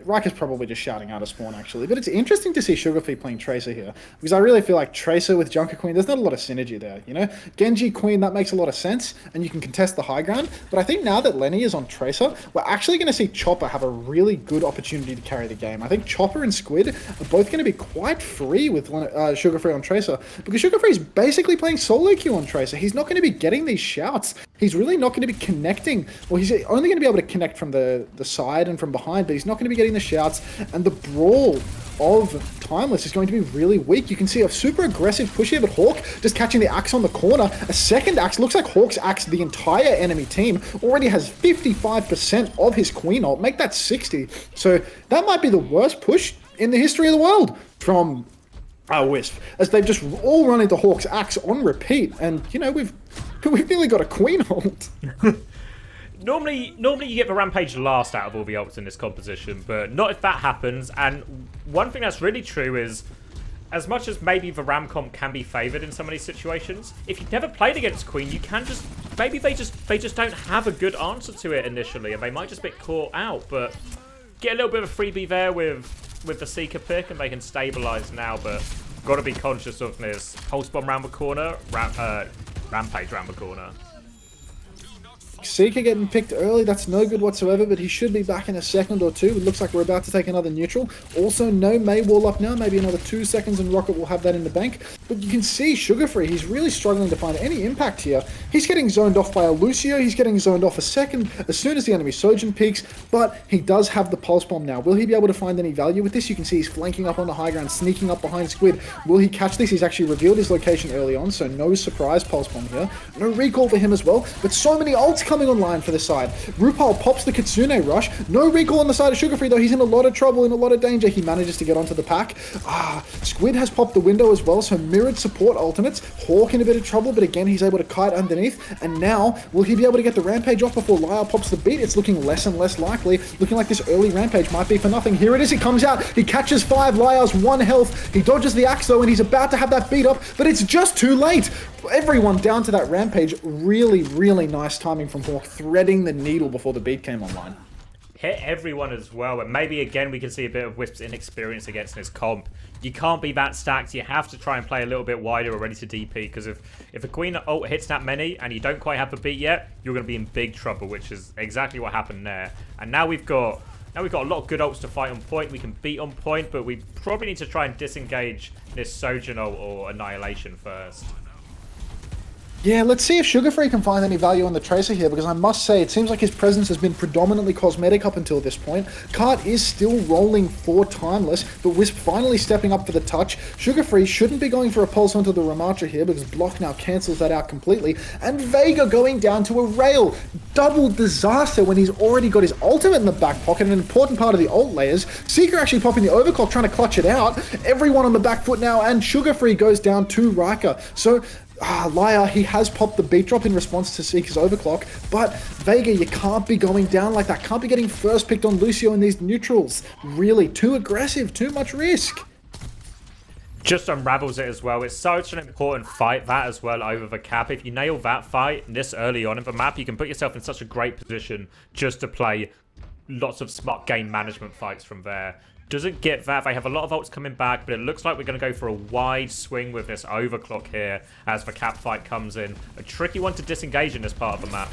Reich is probably just shouting out a spawn actually, but it's interesting to see Sugar Free playing Tracer here, because I really feel like Tracer with Junker Queen, there's not a lot of synergy there, you know? Genji Queen, that makes a lot of sense, and you can contest the high ground, but I think now that Lenny is on Tracer, we're actually going to see Chopper have a really good opportunity to carry the game. I think Chopper and Squid are both going to be quite free with Sugar Free on Tracer, because Sugar Free is basically playing solo queue on Tracer. He's not going to be getting these shouts. He's really not going to be connecting. Well, he's only going to be able to connect from the side and from behind, but he's not going to be getting the shouts, and the brawl of Timeless is going to be really weak. You can see a super aggressive push here, but Hawk just catching the axe on the corner. A second axe. Looks like Hawk's axe, the entire enemy team, already has 55% of his Queen ult. Make that 60. So that might be the worst push in the history of the world from WISP, as they've just all run into Hawk's axe on repeat. And, you know, we've nearly got a Queen ult. Normally you get the Rampage last out of all the ults in this composition, but not if that happens. And one thing that's really true is, as much as maybe the Ram comp can be favoured in some of these situations, if you've never played against Queen, you can just, maybe they just don't have a good answer to it initially, and they might just get caught out. But get a little bit of a freebie there with the Seeker pick, and they can stabilise now. But Got to be conscious of this. Pulse bomb round the corner. Rampage round the corner. Seeker getting picked early, that's no good whatsoever, but he should be back in a second or two. It looks like we're about to take another neutral. Also, no May wall up now, maybe another 2 seconds and Rocket will have that in the bank. But you can see Sugar Free, he's really struggling to find any impact here. He's getting zoned off by a Lucio, he's getting zoned off a second as soon as the enemy Sojourn peaks, but he does have the Pulse Bomb now. Will he be able to find any value with this? You can see he's flanking up on the high ground, sneaking up behind Squid. Will he catch this? He's actually revealed his location early on, so no surprise Pulse Bomb here. No recall for him as well, but so many ults coming online for this side. RuPaul pops the Kitsune Rush. No recall on the side of Sugar Free though. He's in a lot of trouble, in a lot of danger. He manages to get onto the pack. Squid has popped the window as well, so mirrored support ultimates. Hawk in a bit of trouble, but again, he's able to kite underneath. And now, will he be able to get the Rampage off before Lyre pops the beat? It's looking less and less likely. Looking like this early Rampage might be for nothing. Here it is. He comes out. He catches 5. Lyre's 1 health. He dodges the axe though, and he's about to have that beat up, but it's just too late. Everyone down to that Rampage. Really, really nice timing from Hawk, threading the needle before the beat came online. Hit everyone as well, and maybe again we can see a bit of Wisp's inexperience against his comp. You can't be that stacked. You have to try and play a little bit wider or ready to DP, because if a Queen ult hits that many and you don't quite have the beat yet, you're going to be in big trouble, which is exactly what happened there. And now we've got a lot of good ults to fight on point. We can beat on point, but we probably need to try and disengage this Sojourn ult or Annihilation first. Yeah, let's see if Sugar Free can find any value on the Tracer here, because I must say, it seems like his presence has been predominantly cosmetic up until this point. Cart is still rolling for Timeless, but Wisp finally stepping up for the touch. Sugar Free shouldn't be going for a pulse onto the Ramattra here, because Block now cancels that out completely. And Vega going down to a rail. Double disaster when he's already got his ultimate in the back pocket, an important part of the ult layers. Seeker actually popping the overclock, trying to clutch it out. Everyone on the back foot now, and Sugar Free goes down to Riker. So Lyre, he has popped the beat drop in response to Seeker's overclock, but Vega, you can't be going down like that. Can't be getting first picked on Lucio in these neutrals. Really, too aggressive, too much risk. Just unravels it as well. It's such an important fight, that as well, over the cap. If you nail that fight this early on in the map, you can put yourself in such a great position just to play lots of smart game management fights from there. Doesn't get that. They have a lot of ults coming back, but it looks like we're going to go for a wide swing with this overclock here as the cap fight comes in. A tricky one to disengage in this part of the map.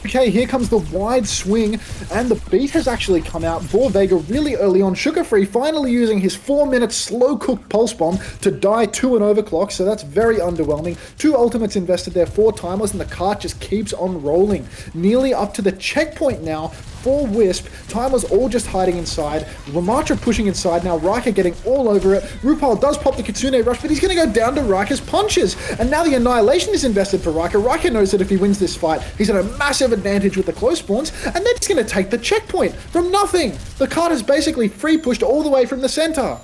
Okay, here comes the wide swing, and the beat has actually come out for Vega really early on. Sugar Free finally using his 4-minute slow-cooked pulse bomb to die to an overclock, so that's very underwhelming. 2 ultimates invested there, 4 timers, and the cart just keeps on rolling. Nearly up to the checkpoint now for Wisp. Timers all just hiding inside. Ramattra pushing inside now. Riker getting all over it. RuPaul does pop the Kitsune Rush, but he's going to go down to Riker's punches. And now the Annihilation is invested for Riker. Riker knows that if he wins this fight, he's at a massive advantage with the close spawns, and they're just going to take the checkpoint from nothing. The cart is basically free pushed all the way from the center.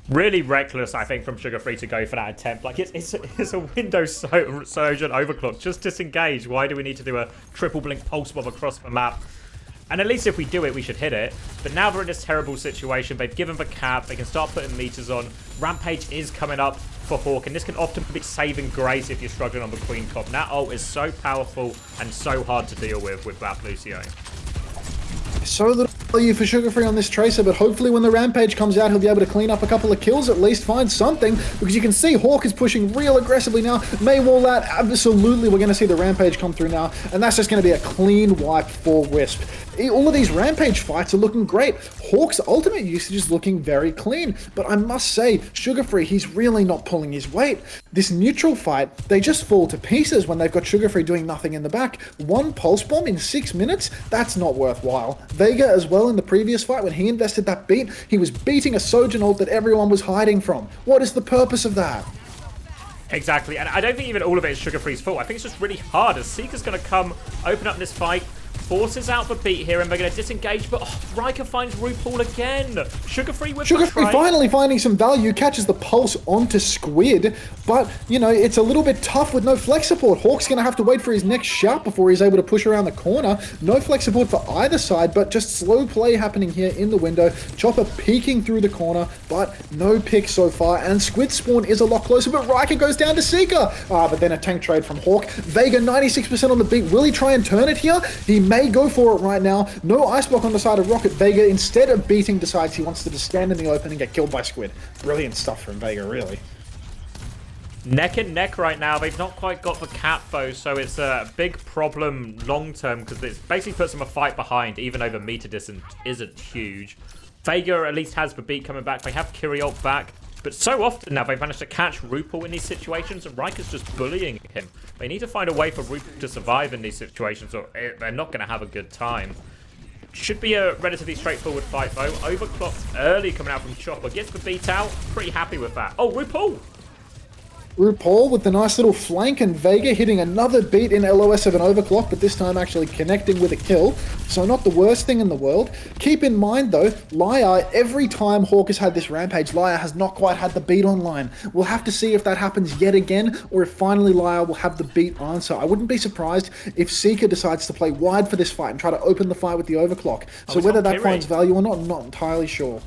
Really reckless, I think, from Sugar Free to go for that attempt. Like, it's a Windows Sojourn overclock. Just disengage. Why do we need to do a triple blink pulse bomb across the map? And at least if we do it, we should hit it. But now they're in this terrible situation. They've given the cap. They can start putting meters on. Rampage is coming up for Hawk, and this can often be saving grace if you're struggling on the Queen comp. That ult is so powerful and so hard to deal with that Lucio. So little value for Sugar Free on this Tracer, but hopefully when the Rampage comes out, he'll be able to clean up a couple of kills, at least find something, because you can see Hawk is pushing real aggressively now. May wall out, absolutely, we're going to see the Rampage come through now, and that's just going to be a clean wipe for Wisp. All of these Rampage fights are looking great. Hawk's ultimate usage is looking very clean, but I must say, Sugar Free, he's really not pulling his weight. This neutral fight, they just fall to pieces when they've got Sugar Free doing nothing in the back. 1 pulse bomb in 6 minutes? That's not worthwhile. Vega as well in the previous fight, when he invested that beat, he was beating a Sojourn ult that everyone was hiding from. What is the purpose of that? Exactly, and I don't think even all of it is Sugar Free's fault. I think it's just really hard, as Seeker's going to come, open up this fight, forces out the beat here, and they're going to disengage, but Riker finds RuPaul again. Sugar Free with Sugar Free finally finding some value, catches the pulse onto Squid, but, you know, it's a little bit tough with no flex support. Hawk's going to have to wait for his next shout before he's able to push around the corner. No flex support for either side, but just slow play happening here in the window. Chopper peeking through the corner, but no pick so far, and Squid spawn is a lot closer, but Riker goes down to Seeker. But then a tank trade from Hawk. Vega 96% on the beat. Will he try and turn it here? He may go for it right now. No ice block on the side of Rocket. Vega, instead of beating, decides he wants to just stand in the open and get killed by Squid. Brilliant stuff from Vega, really. Neck and neck right now. They've not quite got the cap though, so it's a big problem long term because it basically puts them a fight behind, even though the meter distance isn't huge. Vega at least has the beat coming back. They have Kyriot back, but so often now they've managed to catch RuPaul in these situations, and Riker's just bullying him. They need to find a way for RuPaul to survive in these situations, or they're not going to have a good time. Should be a relatively straightforward fight though. Overclocked early coming out from Chopper. Gets the beat out. Pretty happy with that. Oh, RuPaul! RuPaul with the nice little flank, and Vega hitting another beat in LOS of an overclock, but this time actually connecting with a kill. So not the worst thing in the world. Keep in mind though, Lyre, every time Hawk has had this rampage, Lyre has not quite had the beat online. We'll have to see if that happens yet again, or if finally Lyre will have the beat answer. I wouldn't be surprised if Seeker decides to play wide for this fight and try to open the fight with the overclock. So whether that finds value or not, I'm not entirely sure.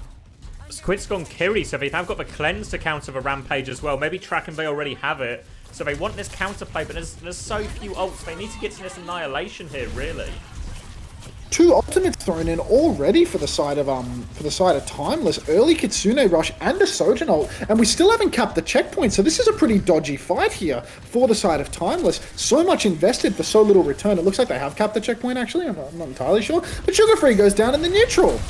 Squid's gone Kiri, so they have got the cleanse to counter the rampage as well. Maybe Track and they already have it, so they want this counterplay, but there's so few ults. They need to get to this annihilation here, really. 2 ultimates thrown in already for the side of Timeless. Early Kitsune Rush and a Sojourn ult, and we still haven't capped the checkpoint, so this is a pretty dodgy fight here for the side of Timeless. So much invested for so little return. It looks like they have capped the checkpoint, actually. I'm not entirely sure. But Sugar Free goes down in the neutral.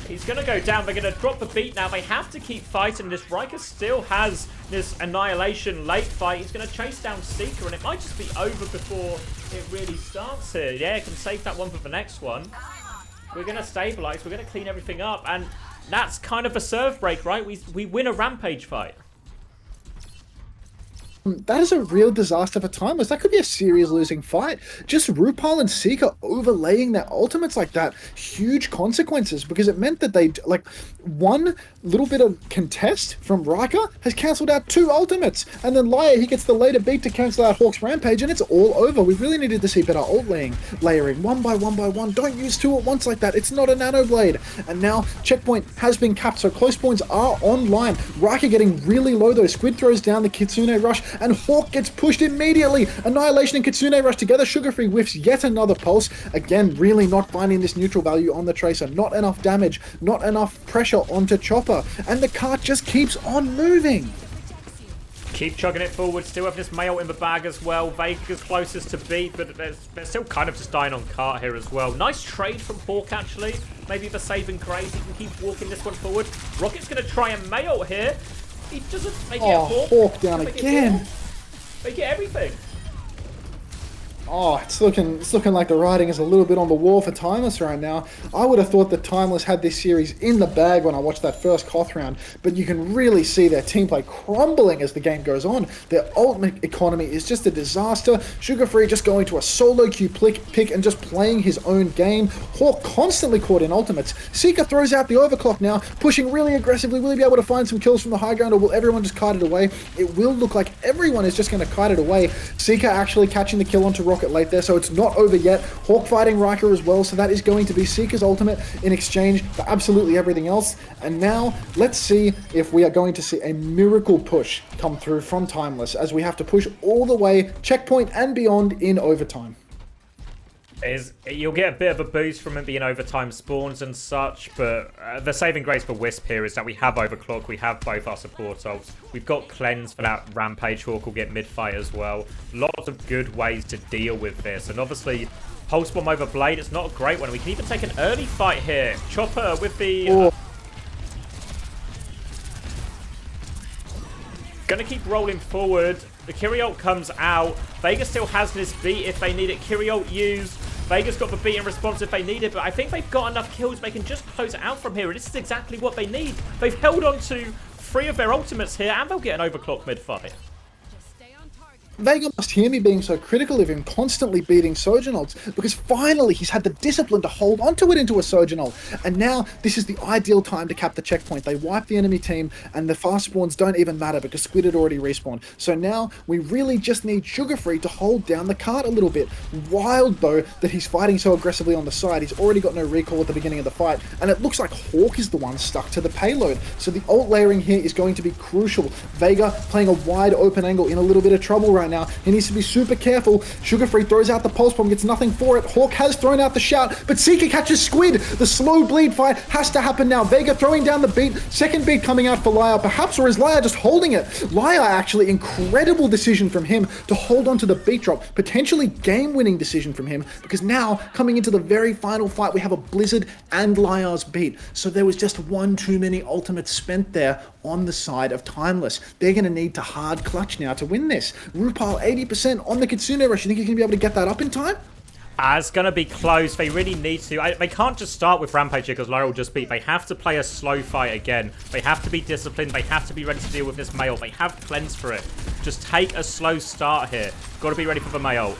He's going to go down. They're going to drop the beat now. They have to keep fighting this. Riker still has this annihilation late fight. He's going to chase down Seeker, and it might just be over before it really starts here. Yeah, can save that one for the next one. We're going to stabilize. We're going to clean everything up, and that's kind of a serve break, right? We win a rampage fight. That is a real disaster for Timeless. That could be a serious losing fight. Just RuPaul and Seeker overlaying their ultimates like that. Huge consequences, because it meant that they, like, one little bit of contest from Riker has cancelled out 2 ultimates. And then Lyre, he gets the later beat to cancel out Hawk's rampage, and it's all over. We really needed to see better ult layering. One by one. Don't use 2 at once like that. It's not a nano blade. And now checkpoint has been capped, so close points are online. Riker getting really low though. Squid throws down the Kitsune Rush, and Hawk gets pushed immediately. Annihilation and Kitsune Rush together. Sugar Free whiffs yet another pulse. Again, really not finding this neutral value on the Tracer. Not enough damage. Not enough pressure onto Chopper. And the cart just keeps on moving. Keep chugging it forward. Still have this mail in the bag as well. Vega's closest to beat, but they're still kind of just dying on cart here as well. Nice trade from Hawk, actually. Maybe the saving grace. He can keep walking this one forward. Rocket's going to try and mail here. He doesn't make it. Hawk down again. They get everything. Oh, it's looking like the writing is a little bit on the wall for Timeless right now. I would have thought that Timeless had this series in the bag when I watched that first Koth round, but you can really see their team play crumbling as the game goes on. Their ultimate economy is just a disaster. Sugar Free just going to a solo queue pick and just playing his own game. Hawk constantly caught in ultimates. Seeker throws out the overclock now, pushing really aggressively. Will he be able to find some kills from the high ground, or will everyone just kite it away? It will look like everyone is just going to kite it away. Seeker actually catching the kill onto Rocket late there, so it's not over yet. Hawk fighting Riker as well, so that is going to be Seeker's ultimate in exchange for absolutely everything else. And now let's see if we are going to see a miracle push come through from Timeless, as we have to push all the way checkpoint and beyond in overtime. You'll get a bit of a boost from it being overtime spawns and such, but the saving grace for Wisp here is that we have overclock, we have both our support ults, we've got cleanse for that rampage. Hawk will get mid-fight as well. Lots of good ways to deal with this, and obviously pulse bomb over blade, it's not a great one. We can even take an early fight here. Chopper with the gonna keep rolling forward. The Kyriot comes out. Vega still has this beat if they need it. Kyriot used. Vega's got the beat in response if they need it, but I think they've got enough kills. They can just close it out from here, and this is exactly what they need. They've held on to 3 of their ultimates here, and they'll get an overclock mid-fight. Vega must hear me being so critical of him constantly beating Sojourn ults, because finally he's had the discipline to hold onto it into a Sojourn ult. And now this is the ideal time to cap the checkpoint. They wipe the enemy team, and the fast spawns don't even matter because Squid had already respawned. So now we really just need Sugar Free to hold down the cart a little bit. Wild though that he's fighting so aggressively on the side. He's already got no recall at the beginning of the fight, and it looks like Hawk is the one stuck to the payload. So the ult layering here is going to be crucial. Vega playing a wide open angle in a little bit of trouble right right now. He needs to be super careful. Sugar Free throws out the pulse bomb, gets nothing for it. Hawk has thrown out the shout, but Seeker catches Squid. The slow bleed fight has to happen now. Vega throwing down the beat. Second beat coming out for Lyre, perhaps, or is Lyre just holding it? Lyre, actually, incredible decision from him to hold on to the beat drop. Potentially game-winning decision from him, because now, coming into the very final fight, we have a Blizzard and Lyre's beat. So there was just one too many ultimates spent there on the side of Timeless. They're going to need to hard clutch now to win this. Rupal 80% on the Kitsune Rush. You think he's going to be able to get that up in time? It's going to be close. They really need to. They can't just start with Rampage here because Lyra will just beat. They have to play a slow fight again. They have to be disciplined. They have to be ready to deal with this Mail. They have cleanse for it. Just take a slow start here. Got to be ready for the Mail.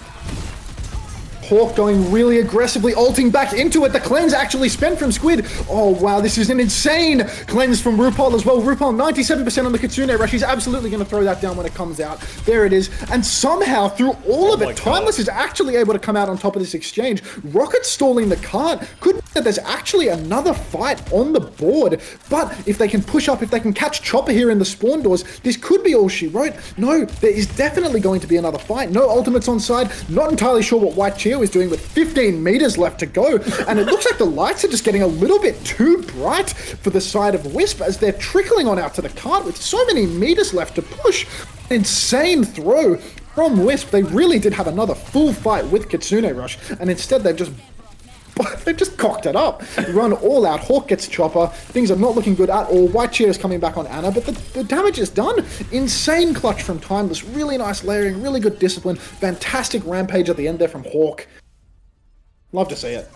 Hawk going really aggressively, ulting back into it. The cleanse actually spent from Squid. Oh, wow, this is an insane cleanse from RuPaul as well. RuPaul 97% on the Kitsune Rush. He's absolutely going to throw that down when it comes out. There it is. And somehow, through all of it, Timeless is actually able to come out on top of this exchange. Rocket stalling the card. Could be that there's actually another fight on the board. But if they can push up, if they can catch Chopper here in the spawn doors, this could be all she wrote. No, there is definitely going to be another fight. No ultimates on side. Not entirely sure what White Cheer is doing with 15 meters left to go, and it looks like the lights are just getting a little bit too bright for the side of Wisp as they're trickling on out to the cart with so many meters left to push. Insane throw from Wisp. They really did have another full fight with Kitsune Rush, and instead they've just cocked it up. Run all out. Hawk gets Chopper. Things are not looking good at all. White Cheer is coming back on Anna, but the damage is done. Insane clutch from Timeless. Really nice layering. Really good discipline. Fantastic Rampage at the end there from Hawk. Love to see it.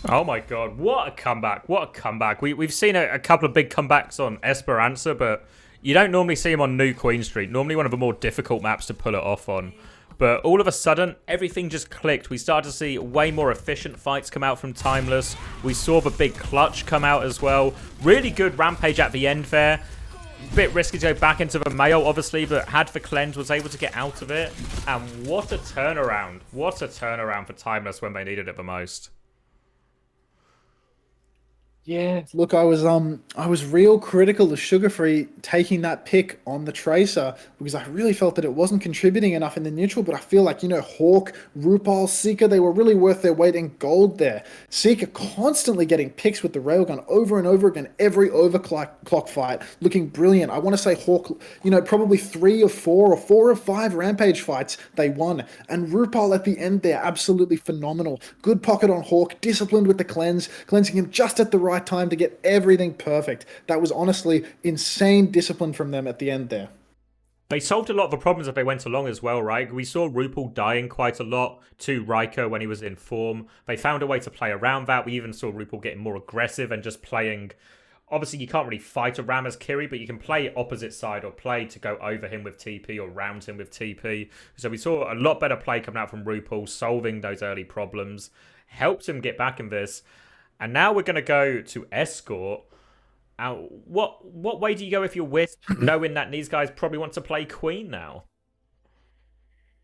Oh my god, what a comeback. What a comeback. We've seen a couple of big comebacks on Esperanza, but you don't normally see him on New Queen Street. Normally one of the more difficult maps to pull it off on. But all of a sudden, everything just clicked. We started to see way more efficient fights come out from Timeless. We saw the big clutch come out as well. Really good Rampage at the end there. Bit risky to go back into the Mail, obviously, but had the cleanse, was able to get out of it. And what a turnaround. What a turnaround for Timeless when they needed it the most. Yeah, look, I was real critical of Sugar Free taking that pick on the Tracer because I really felt that it wasn't contributing enough in the neutral, but I feel like, Hawk, Rupal, Seeker, they were really worth their weight in gold there. Seeker constantly getting picks with the railgun over and over again, every overclock fight, looking brilliant. I want to say Hawk, probably 3 of 4 or 4 of 5 Rampage fights they won. And Rupal at the end there, absolutely phenomenal. Good pocket on Hawk, disciplined with the cleanse, cleansing him just at the right time to get everything perfect. That was honestly insane discipline from them at the end there. They solved a lot of the problems as they went along as well, right? We saw Rupal dying quite a lot to Riker when he was in form. They found a way to play around that. We even saw Rupal getting more aggressive and just playing... Obviously, you can't really fight a Ram as Kiri, but you can play opposite side or play to go over him with TP or round him with TP. So we saw a lot better play coming out from Rupal, solving those early problems. Helped him get back in this. And now we're going to go to Escort. What way do you go if you're Wisp, knowing that these guys probably want to play Queen now?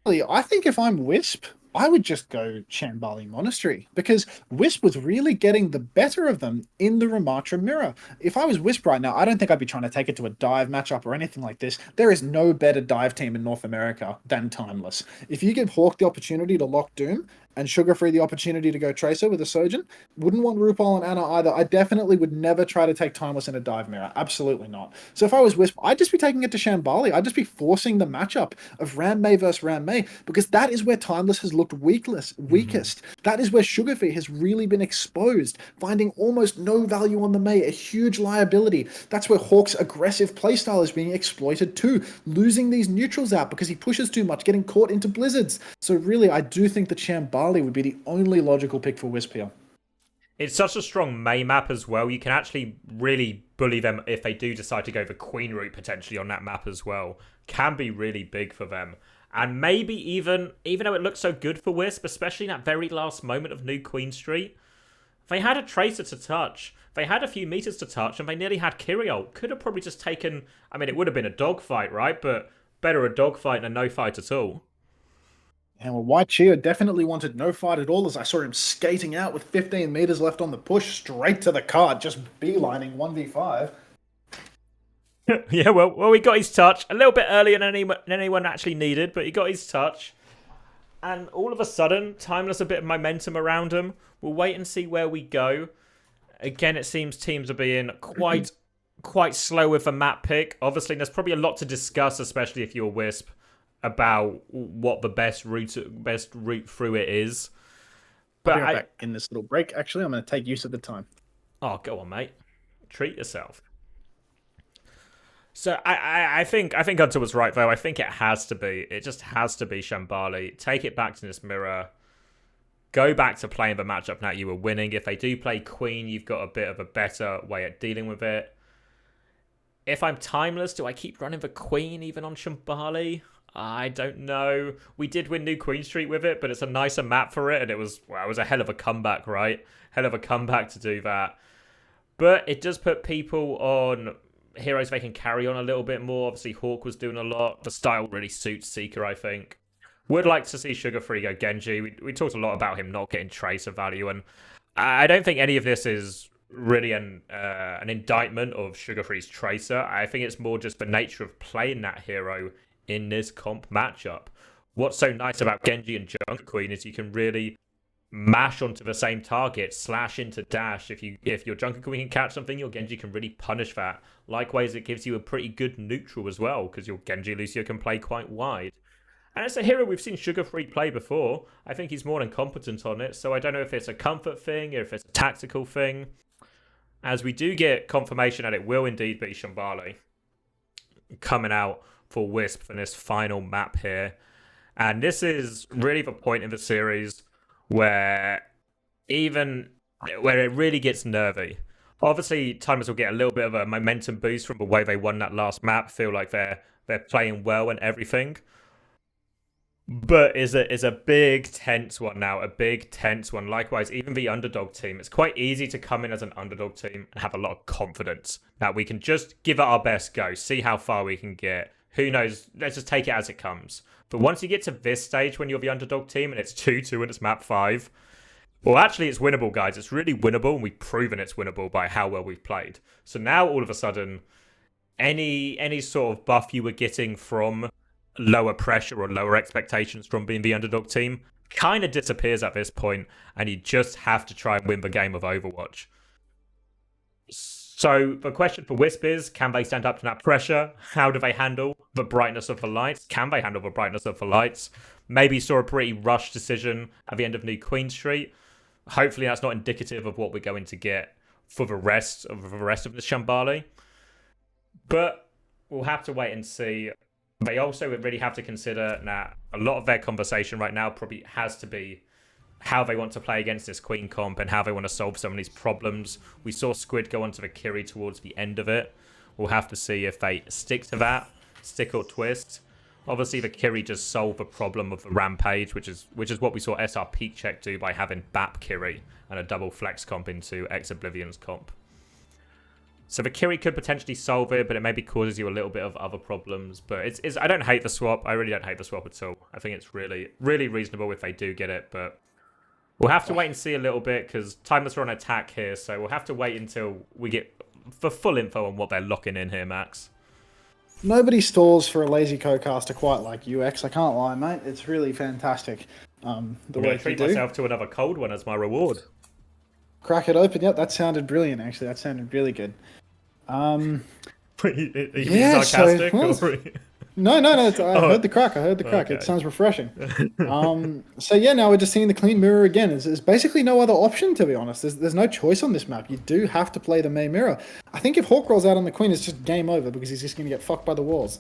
I think if I'm Wisp, I would just go Shambali Monastery because Wisp was really getting the better of them in the Ramatra mirror. If I was Wisp right now, I don't think I'd be trying to take it to a dive matchup or anything like this. There is no better dive team in North America than Timeless. If you give Hawk the opportunity to lock Doom and Sugar Free the opportunity to go Tracer with a Surgeon, wouldn't want Rupal and Anna either. I definitely would never try to take Timeless in a dive mirror. Absolutely not. So if I was Wisp, I'd just be taking it to Shambali. I'd just be forcing the matchup of Ram May versus Ram May because that is where Timeless has looked weakest. That is where Sugar Free has really been exposed, finding almost no value on the May, a huge liability. That's where Hawk's aggressive playstyle is being exploited too, losing these neutrals out because he pushes too much, getting caught into blizzards. So really, I do think that Shambali would be the only logical pick for Wisp here. It's such a strong May map as well. You can actually really bully them if they do decide to go the Queen route potentially on that map as well. Can be really big for them. And maybe even though it looks so good for Wisp, especially in that very last moment of New Queen Street, they had a Tracer to touch. They had a few meters to touch, and they nearly had Kiriol. Could have probably just taken... I mean, it would have been a dogfight, right? But better a dogfight than no fight at all. And well, White Cheer definitely wanted no fight at all as I saw him skating out with 15 meters left on the push, straight to the cart, just beelining 1v5. Yeah, well, he got his touch a little bit earlier than anyone actually needed, but he got his touch. And all of a sudden, Timeless a bit of momentum around him. We'll wait and see where we go. Again, it seems teams are being quite slow with a map pick. Obviously, there's probably a lot to discuss, especially if you're Wisp, about what the best route through it is. But I'll be right back in this little break. Actually, I'm going to take use of the time. Oh, go on, mate. Treat yourself. So I think Unter was right though. I think it has to be. It just has to be Shambali. Take it back to this mirror. Go back to playing the matchup now you were winning. If they do play Queen, you've got a bit of a better way at dealing with it. If I'm Timeless, do I keep running the Queen even on Shambali? I don't know. We did win New Queen Street with it, but it's a nicer map for it, and it was a hell of a comeback, right? Hell of a comeback to do that. But it does put people on heroes they can carry on a little bit more. Obviously, Hawk was doing a lot. The style really suits Seeker, I think. Would like to see Sugar Free go Genji. We talked a lot about him not getting Tracer value, and I don't think any of this is really an indictment of Sugar Free's Tracer. I think it's more just the nature of playing that hero in this comp matchup. What's so nice about Genji and Junker Queen is you can really mash onto the same target, slash into dash. If your Junker Queen can catch something, your Genji can really punish that. Likewise, it gives you a pretty good neutral as well, because your Genji Lucio can play quite wide. And it's a hero we've seen Sugar Free play before. I think he's more than competent on it, so I don't know if it's a comfort thing or if it's a tactical thing. As we do get confirmation that it will indeed be Shambali coming out for Wisp for this final map here. And this is really the point in the series where it really gets nervy. Obviously, Timers will get a little bit of a momentum boost from the way they won that last map. Feel like they're playing well and everything. But is a big tense one now, a big tense one. Likewise, even the underdog team, it's quite easy to come in as an underdog team and have a lot of confidence that we can just give it our best go, see how far we can get. Who knows? Let's just take it as it comes. But once you get to this stage when you're the underdog team and it's 2-2 and it's map 5, well, actually, it's winnable, guys. It's really winnable, and we've proven it's winnable by how well we've played. So now, all of a sudden, any sort of buff you were getting from lower pressure or lower expectations from being the underdog team kind of disappears at this point, and you just have to try and win the game of Overwatch. So the question for Wisp is, can they stand up to that pressure? How do they handle the brightness of the lights? Can they handle the brightness of the lights? Maybe saw a pretty rushed decision at the end of New Queen Street. Hopefully that's not indicative of what we're going to get for the rest of the Shambali. But we'll have to wait and see. They also really have to consider that a lot of their conversation right now probably has to be how they want to play against this Queen comp and how they want to solve some of these problems. We saw Squid go onto the Kiri towards the end of it. We'll have to see if they stick to that, stick or twist. Obviously, the Kiri just solved the problem of the Rampage, which is what we saw SR Peak Check do by having BAP Kiri and a double flex comp into X-Oblivion's comp. So the Kiri could potentially solve it, but it maybe causes you a little bit of other problems. But it's I don't hate the swap. I really don't hate the swap at all. I think it's really, really reasonable if they do get it. But we'll have to wait and see a little bit, because Timeless are on attack here. So we'll have to wait until we get the full info on what they're locking in here, Max. Nobody stalls for a lazy co-caster quite like UX. I can't lie, mate. It's really fantastic. I'm going to treat myself to another cold one as my reward. Crack it open. Yep, that sounded brilliant, actually. That sounded really good. Are you being sarcastic? No. I heard the crack. Okay. It sounds refreshing. So yeah, now we're just seeing the clean mirror again. There's basically no other option, to be honest. There's no choice on this map. You do have to play the main mirror. I think if Hawk rolls out on the Queen, it's just game over, because he's just going to get fucked by the walls.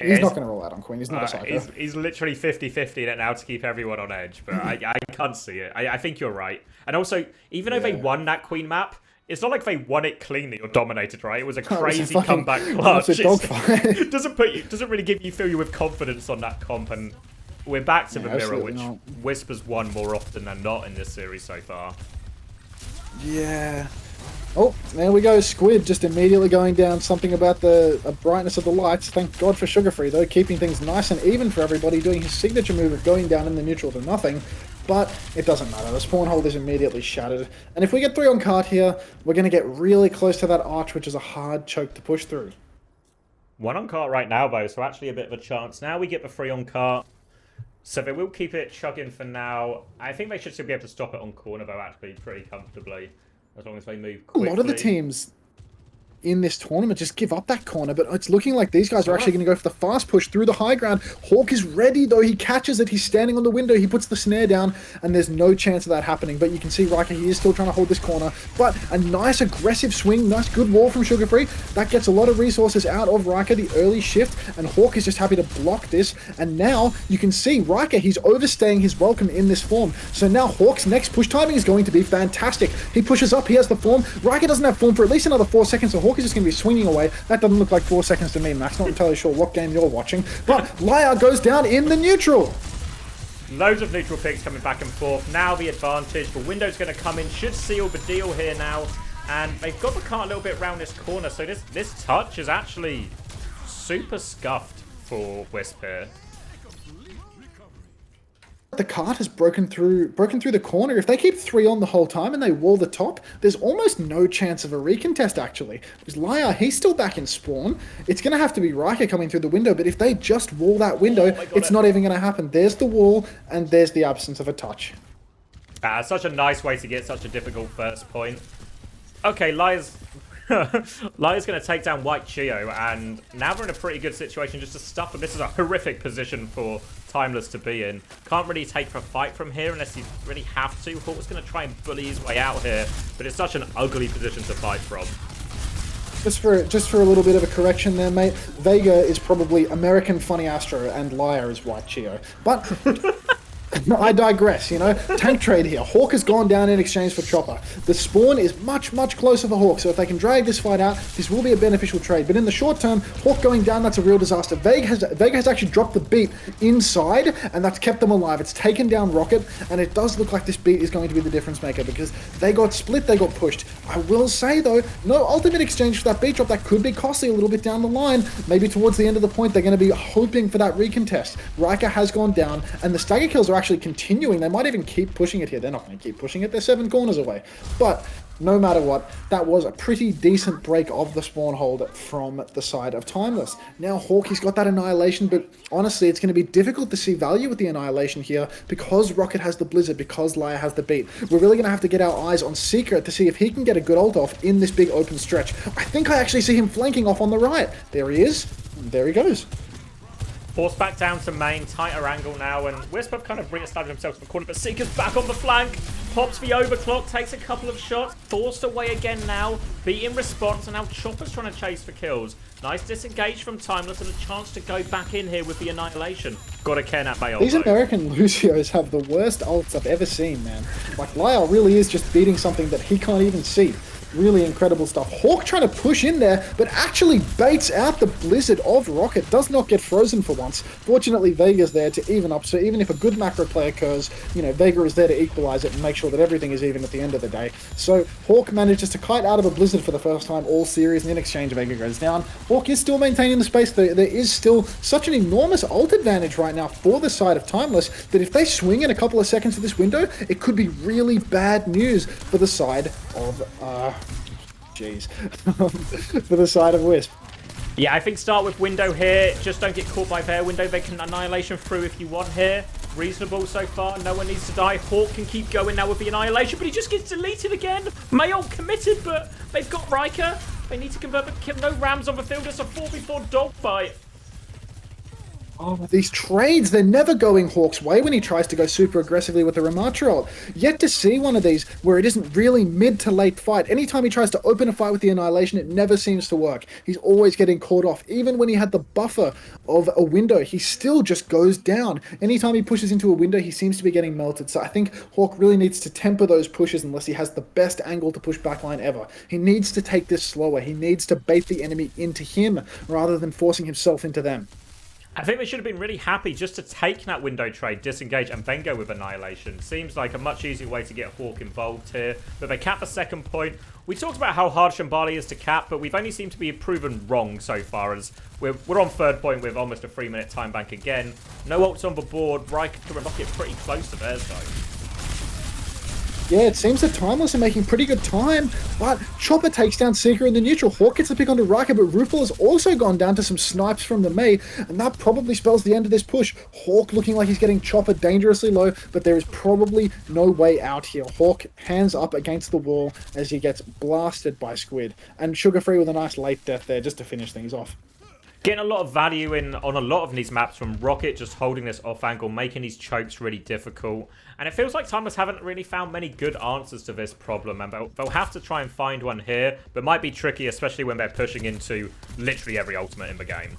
He's not going to roll out on Queen. He's not a psycho. He's literally 50-50 in it now to keep everyone on edge, but I can't see it. I think you're right. And also, even though they won that Queen map, it's not like they won it cleanly or dominated, right? It was a crazy comeback clutch. It doesn't really fill you with confidence on that comp, and we're back to the mirror, which Wisp won more often than not in this series so far. Yeah. Oh, there we go. Squid just immediately going down. Something about the brightness of the lights. Thank God for Sugar Free, though, keeping things nice and even for everybody, doing his signature move of going down in the neutral to nothing. but it doesn't matter. The spawn hold is immediately shattered. And if we get 3 on cart here, we're going to get really close to that arch, which is a hard choke to push through. 1 on cart right now, though, so actually a bit of a chance. Now we get the 3 on cart. So they will keep it chugging for now. I think they should still be able to stop it on corner, though, actually, pretty comfortably. As long as they move quickly. A lot of the teams in this tournament just give up that corner, but it's looking like these guys are actually going to go for the fast push through the high ground. Hawk is ready, though. He catches it. He's standing on the window. He puts the snare down, and there's no chance of that happening. But you can see Riker, he is still trying to hold this corner. But a nice aggressive swing, nice good wall from Sugar Free. That gets a lot of resources out of Riker, the early shift, and Hawk is just happy to block this. And now you can see Riker, he's overstaying his welcome in this form. So now Hawk's next push timing is going to be fantastic. He pushes up, he has the form. Riker doesn't have form for at least another 4 seconds, so Hawk is just going to be swinging away. That doesn't look like 4 seconds to me, Max. Not entirely sure what game you're watching. But Lyre goes down in the neutral. Loads of neutral picks coming back and forth. Now the advantage. The window's going to come in. Should seal the deal here now. And they've got the cart a little bit around this corner. So this touch is actually super scuffed for Wisp here. The cart has broken through the corner. If they keep 3 on the whole time and they wall the top, there's almost no chance of a recontest, actually. Because Lyre, he's still back in spawn. It's going to have to be Riker coming through the window, but if they just wall that window, it's not even going to happen. There's the wall, and there's the absence of a touch. Such a nice way to get such a difficult first point. Okay, Lyre's going to take down White Chio, and now we're in a pretty good situation just to stuff them. This is a horrific position for Timeless to be in. Can't really take a fight from here unless you really have to. Hawk's going to try and bully his way out here, but it's such an ugly position to fight from. Just for a little bit of a correction there, mate. Vega is probably American Funny Astro, and Lyre is White Chio. But I digress, you know. Tank trade here. Hawk has gone down in exchange for Chopper. The spawn is much, much closer for Hawk, so if they can drag this fight out, this will be a beneficial trade. But in the short term, Hawk going down, that's a real disaster. Vega has actually dropped the beat inside, and that's kept them alive. It's taken down Rocket, and it does look like this beat is going to be the difference maker, because they got split, they got pushed. I will say, though, no ultimate exchange for that beat drop. That could be costly a little bit down the line. Maybe towards the end of the point, they're going to be hoping for that recontest. Riker has gone down, and the stagger kills are actually continuing. They might even keep pushing it here. They're not going to keep pushing it. They're 7 corners away. But no matter what, that was a pretty decent break of the spawn hold from the side of Timeless. Now Hawk, he's got that Annihilation, but honestly, it's going to be difficult to see value with the Annihilation here because Rocket has the Blizzard, because Lyre has the beat. We're really going to have to get our eyes on Secret to see if he can get a good ult off in this big open stretch. I think I actually see him flanking off on the right. There he is. There he goes. Forced back down to main, tighter angle now, and Wisp have kind of re-established themselves in the corner, but Seeker's back on the flank, pops the overclock, takes a couple of shots, forced away again now, beat in response, and now Chopper's trying to chase for kills. Nice disengage from Timeless and a chance to go back in here with the Annihilation. Gotta care that Bayo. These American Lucios have the worst ults I've ever seen, man. Like, Lyre really is just beating something that he can't even see. Really incredible stuff. Hawk trying to push in there, but actually baits out the Blizzard of Rocket. Does not get frozen for once. Fortunately, Vega's there to even up, so even if a good macro play occurs, you know, Vega is there to equalize it and make sure that everything is even at the end of the day. So Hawk manages to kite out of a Blizzard for the first time all series, and in exchange, Vega goes down. Hawk is still maintaining the space. There is still such an enormous ult advantage right now for the side of Timeless that if they swing in a couple of seconds of this window, it could be really bad news for the side of for the side of Wisp. Yeah, I think start with window here. Just don't get caught by their window. They can Annihilation through if you want here. Reasonable so far. No one needs to die. Hawk can keep going now with the Annihilation, but he just gets deleted again. Mayo committed, but they've got Riker. They need to convert, but no Rams on the field. It's a 4v4 dogfight. Oh, these trades, they're never going Hawk's way when he tries to go super aggressively with the Ramatra ult. Yet to see one of these where it isn't really mid to late fight. Anytime he tries to open a fight with the Annihilation, it never seems to work. He's always getting caught off. Even when he had the buffer of a window, he still just goes down. Anytime he pushes into a window, he seems to be getting melted. So I think Hawk really needs to temper those pushes unless he has the best angle to push backline ever. He needs to take this slower. He needs to bait the enemy into him rather than forcing himself into them. I think they should have been really happy just to take that window trade, disengage, and then go with Annihilation. Seems like a much easier way to get Hawk involved here. But they cap the second point. We talked about how hard Shambali is to cap, but we've only seemed to be proven wrong so far, as we're on third point with almost a 3-minute time bank again. No ults on the board. Riker and Rocket pretty close to theirs, though. Yeah, it seems that Timeless are making pretty good time, but Chopper takes down Seeker in the neutral. Hawk gets the pick onto Riker, but RuPaul has also gone down to some snipes from the Mei, and that probably spells the end of this push. Hawk looking like he's getting Chopper dangerously low, but there is probably no way out here. Hawk hands up against the wall as he gets blasted by Squid, and Sugar Free with a nice late death there just to finish things off. Getting a lot of value in on a lot of these maps from Rocket, just holding this off angle, making these chokes really difficult. And it feels like Timeless haven't really found many good answers to this problem, and they'll have to try and find one here, but might be tricky, especially when they're pushing into literally every ultimate in the game.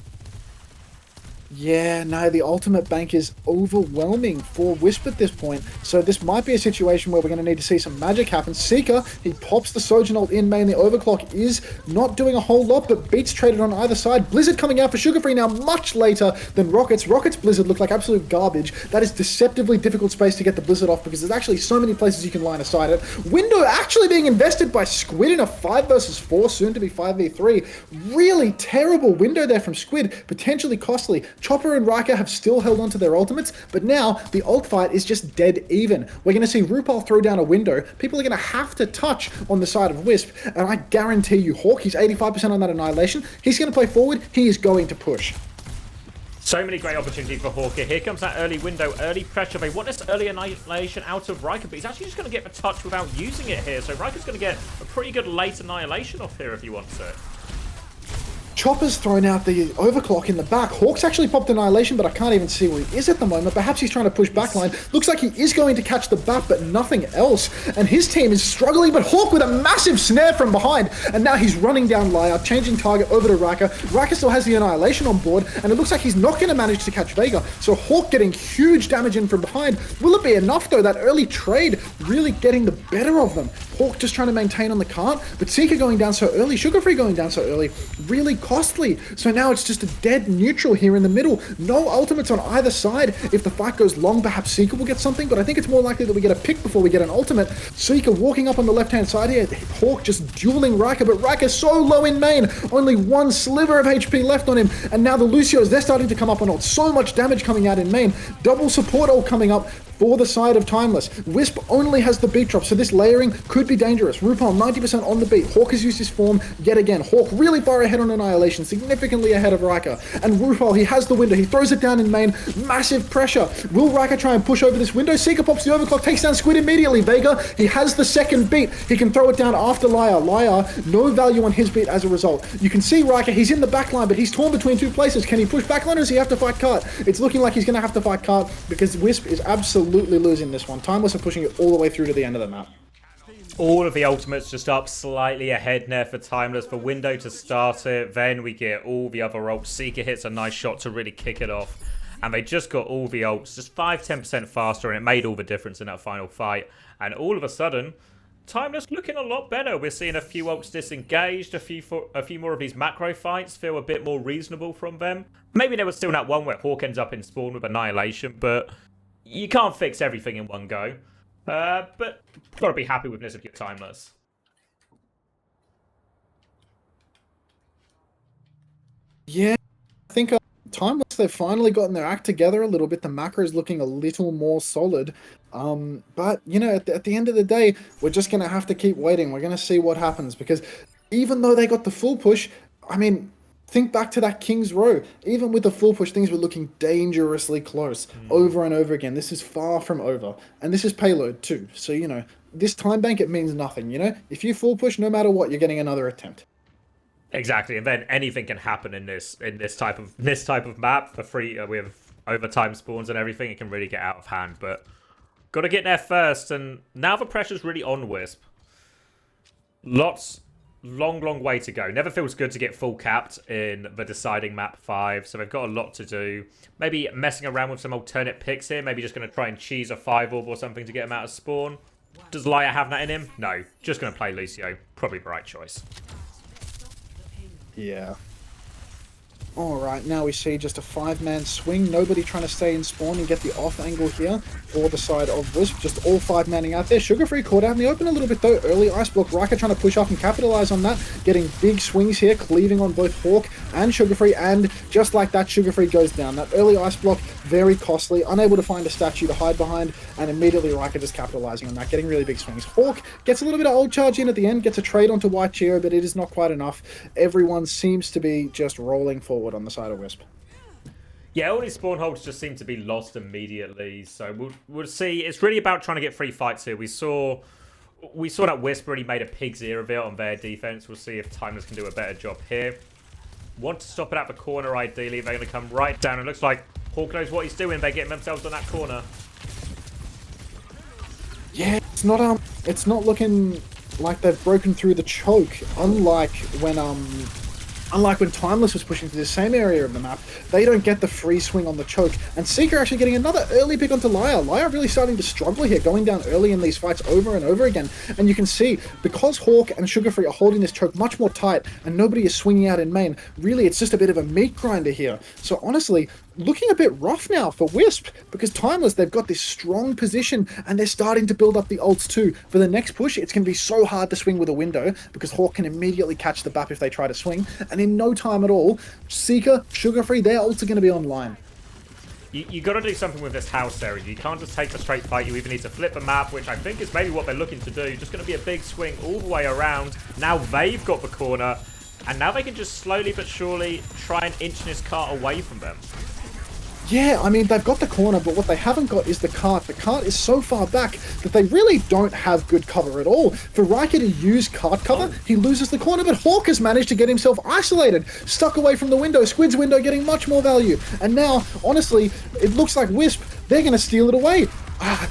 Yeah, no, the ultimate bank is overwhelming for Wisp at this point, so this might be a situation where we're going to need to see some magic happen. Seeker, he pops the Sojourn ult in main. The overclock is not doing a whole lot, but beats traded on either side. Blizzard coming out for Sugar Free now much later than Rocket's. Rocket's Blizzard looked like absolute garbage. That is deceptively difficult space to get the Blizzard off because there's actually so many places you can line aside it. Window actually being invested by Squid in a 5 versus 4, soon to be 5v3. Really terrible window there from Squid, potentially costly. Chopper and Riker have still held on to their ultimates, but now the ult fight is just dead even. We're going to see RuPaul throw down a window. People are going to have to touch on the side of Wisp, and I guarantee you, Hawk, he's 85% on that Annihilation. He's going to play forward. He is going to push. So many great opportunities for Hawk here. Here comes that early window, early pressure. They want this early Annihilation out of Riker, but he's actually just going to get the touch without using it here. So Riker's going to get a pretty good late Annihilation off here if he wants it. Chopper's thrown out the overclock in the back. Hawk's actually popped Annihilation, but I can't even see where he is at the moment. Perhaps he's trying to push backline. Looks like he is going to catch the bat, but nothing else. And his team is struggling, but Hawk with a massive snare from behind. And now he's running down Lyre, changing target over to Riker. Riker still has the Annihilation on board, and it looks like he's not going to manage to catch Vega. So Hawk getting huge damage in from behind. Will it be enough, though? That early trade really getting the better of them. Hawk just trying to maintain on the cart, but Seeker going down so early, Sugar Free going down so early, really costly. So now it's just a dead neutral here in the middle. No ultimates on either side. If the fight goes long, perhaps Seeker will get something, but I think it's more likely that we get a pick before we get an ultimate. Seeker walking up on the left-hand side here. Hawk just dueling Riker, but Riker's so low in main. Only one sliver of HP left on him, and now the Lucios, they're starting to come up on ult. So much damage coming out in main. Double support ult coming up for the side of Timeless. Wisp only has the beat drop, so this layering could be dangerous. RuPaul 90% on the beat. Hawk has used his form yet again. Hawk really far ahead on Annihilation, significantly ahead of Riker. And RuPaul, he has the window. He throws it down in main. Massive pressure. Will Riker try and push over this window? Seeker pops the overclock, takes down Squid immediately. Vega, he has the second beat. He can throw it down after Lyre. Lyre, no value on his beat as a result. You can see Riker, he's in the backline, but he's torn between two places. Can he push backline or does he have to fight Cart? It's looking like he's going to have to fight Cart because Wisp is absolutely losing this one. Timeless are pushing it all the way through to the end of the map. All of the ultimates just up slightly ahead there for Timeless. For Window to start it, then we get all the other ults. Seeker hits a nice shot to really kick it off. And they just got all the ults just 5-10% faster, and it made all the difference in that final fight. And all of a sudden, Timeless looking a lot better. We're seeing a few ults disengaged, a few more of these macro fights feel a bit more reasonable from them. Maybe there was still that one where Hawk ends up in spawn with Annihilation, but you can't fix everything in one go. But gotta be happy with this if you're Timeless. Yeah, I think Timeless, they've finally gotten their act together a little bit. The macro is looking a little more solid. But, you know, at the end of the day, we're just going to have to keep waiting. We're going to see what happens because even though they got the full push, I mean, think back to that King's Row. Even with the full push, things were looking dangerously close over and over again. This is far from over. And this is payload too. So, you know, this time bank, it means nothing, you know? If you full push, no matter what, you're getting another attempt. Exactly, and then anything can happen in this type of map for free. We have overtime spawns and everything. It can really get out of hand, but got to get there first. And now the pressure's really on Wisp. Long way to go. Never feels good to get full capped in the deciding map 5, so they've got a lot to do. Maybe messing around with some alternate picks here. Maybe just going to try and cheese a 5-orb or something to get him out of spawn. Does Lyre have that in him? No. Just going to play Lucio. Probably the right choice. Yeah. Alright, now we see just a 5-man swing. Nobody trying to stay in spawn and get the off angle here for the side of WISP. Just all 5-manning out there. Sugar-Free caught out in the open a little bit though. Early Ice Block. Riker trying to push up and capitalize on that. Getting big swings here, cleaving on both Hawk and Sugar-Free. And just like that, Sugar-Free goes down. That early Ice Block, very costly. Unable to find a statue to hide behind. And immediately Riker just capitalizing on that. Getting really big swings. Hawk gets a little bit of old charge in at the end. Gets a trade onto White Cheero, but it is not quite enough. Everyone seems to be just rolling forward on the side of WISP. Yeah, all these spawn holds just seem to be lost immediately, so we'll see. It's really about trying to get free fights here. We saw that WISP really made a pig's ear of it on their defense. We'll see if Timeless can do a better job here. Want to stop it at the corner, ideally. They're going to come right down. It looks like Hawk knows what he's doing. They're getting themselves on that corner. Yeah, it's not looking like they've broken through the choke, unlike when Timeless was pushing through the same area of the map. They don't get the free swing on the choke. And Seeker actually getting another early pick onto Lyre. Lyre really starting to struggle here, going down early in these fights over and over again. And you can see, because Hawk and Sugar-Free are holding this choke much more tight and nobody is swinging out in main, really it's just a bit of a meat grinder here. So honestly, looking a bit rough now for WISP, because Timeless, they've got this strong position and they're starting to build up the ults too. For the next push, it's going to be so hard to swing with a window because Hawk can immediately catch the BAP if they try to swing. And in no time at all, Seeker, Sugar-Free, their ults are going to be online. You got to do something with this house area. You can't just take the straight fight. You even need to flip the map, which I think is maybe what they're looking to do. Just going to be a big swing all the way around. Now they've got the corner, and now they can just slowly but surely try and inch this cart away from them. Yeah, I mean, they've got the corner, but what they haven't got is the cart. The cart is so far back that they really don't have good cover at all. For Riker to use cart cover, he loses the corner, but Hawk has managed to get himself isolated, stuck away from the window. Squid's window getting much more value. And now, honestly, it looks like WISP, they're going to steal it away.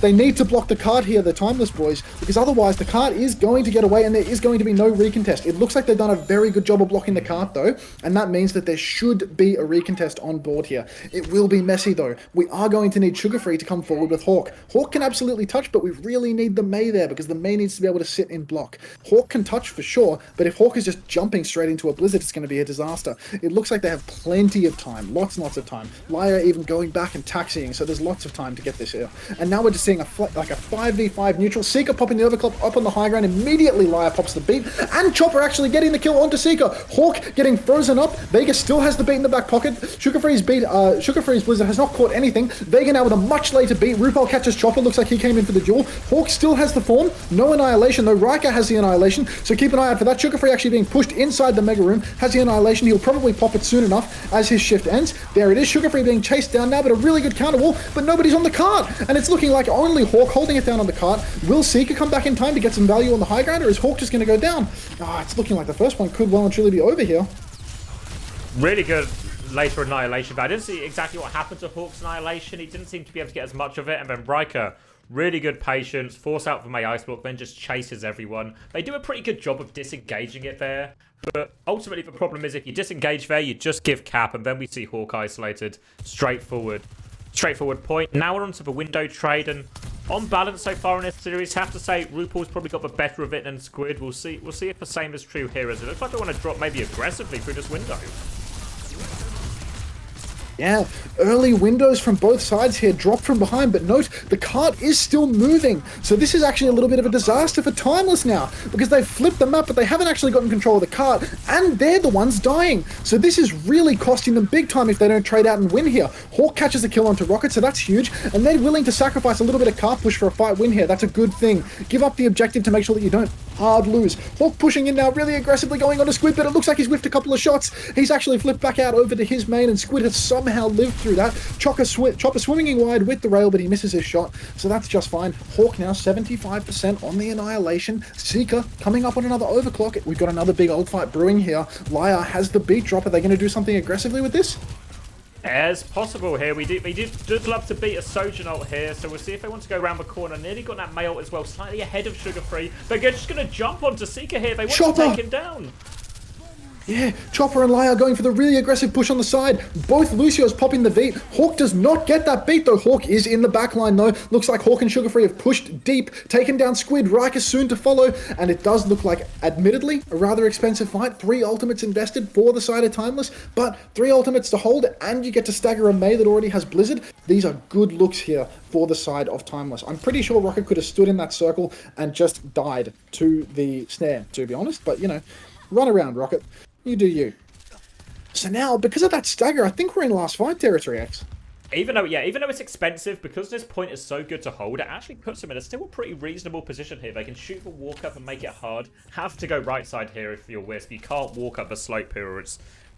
They need to block the cart here, the Timeless boys, because otherwise the cart is going to get away and there is going to be no recontest. It looks like they've done a very good job of blocking the cart though, and that means that there should be a recontest on board here. It will be messy though. We are going to need Sugar-Free to come forward with Hawk. Hawk can absolutely touch, but we really need the Mei there because the Mei needs to be able to sit in block. Hawk can touch for sure, but if Hawk is just jumping straight into a blizzard, it's going to be a disaster. It looks like they have plenty of time, lots and lots of time. Lyra even going back and taxiing, so there's lots of time to get this here. And now we're just seeing like a 5v5 neutral. Seeker popping the overclock up on the high ground. Immediately Lyre pops the beat. And Chopper actually getting the kill onto Seeker. Hawk getting frozen up. Vega still has the beat in the back pocket. Sugar-Free's Blizzard has not caught anything. Vega now with a much later beat. Rupal catches Chopper. Looks like he came in for the duel. Hawk still has the form. No Annihilation though. Riker has the Annihilation. So keep an eye out for that. Sugar-Free actually being pushed inside the Mega Room. Has the Annihilation. He'll probably pop it soon enough as his shift ends. There it is. Sugar-Free being chased down now, but a really good counter wall. But nobody's on the cart. And it's looking like only Hawk holding it down on the cart. Will Seeker come back in time to get some value on the high ground, or is Hawk just going to go down? It's looking like the first one could well and truly be over here. Really good later Annihilation, but I didn't see exactly what happened to Hawk's Annihilation. He didn't seem to be able to get as much of it, and then Riker, really good patience, force out for Mei Ice Block, then just chases everyone. They do a pretty good job of disengaging it there, but ultimately the problem is if you disengage there, you just give cap, and then we see Hawk isolated. Straightforward point. Now we're onto the window trade, and on balance so far in this series, have to say RuPaul's probably got the better of it than Squid. We'll see if the same is true here, as it looks like they want to drop maybe aggressively through this window. Yeah, early windows from both sides here, drop from behind, but note, the cart is still moving. So this is actually a little bit of a disaster for Timeless now, because they've flipped the map, but they haven't actually gotten control of the cart, and they're the ones dying. So this is really costing them big time if they don't trade out and win here. Hawk catches a kill onto Rocket, so that's huge, and they're willing to sacrifice a little bit of cart push for a fight win here. That's a good thing. Give up the objective to make sure that you don't hard lose. Hawk pushing in now, really aggressively going on to Squid, but it looks like he's whiffed a couple of shots. He's actually flipped back out over to his main, and Squid has somehow lived through that. Chopper swimming wide with the rail, but he misses his shot, so that's just fine. Hawk now 75% on the Annihilation. Seeker coming up on another overclock. We've got another big old fight brewing here. Lyre has the beat drop. Are they going to do something aggressively with this? As possible here. We did love to beat a Sojourn ult here, so we'll see if they want to go around the corner. Nearly got that Mei ult as well, slightly ahead of Sugar-Free. They're just going to jump onto Seeker here. They want to take him down. Yeah, Chopper and Lai are going for the really aggressive push on the side. Both Lucio's popping the beat. Hawk does not get that beat, though. Hawk is in the backline, though. Looks like Hawk and Sugarfree have pushed deep, taken down Squid. Riker soon to follow, and it does look like, admittedly, a rather expensive fight. 3 ultimates invested for the side of Timeless, but 3 ultimates to hold, and you get to stagger a Mei that already has Blizzard. These are good looks here for the side of Timeless. I'm pretty sure Rocket could have stood in that circle and just died to the snare, to be honest, but, you know, run around, Rocket. You do you. So now, because of that stagger, I think we're in last fight territory, X. Even though it's expensive, because this point is so good to hold, it actually puts them in a still pretty reasonable position here. They can shoot the walk up and make it hard. Have to go right side here if you're Wisp. You can't walk up the slope here, or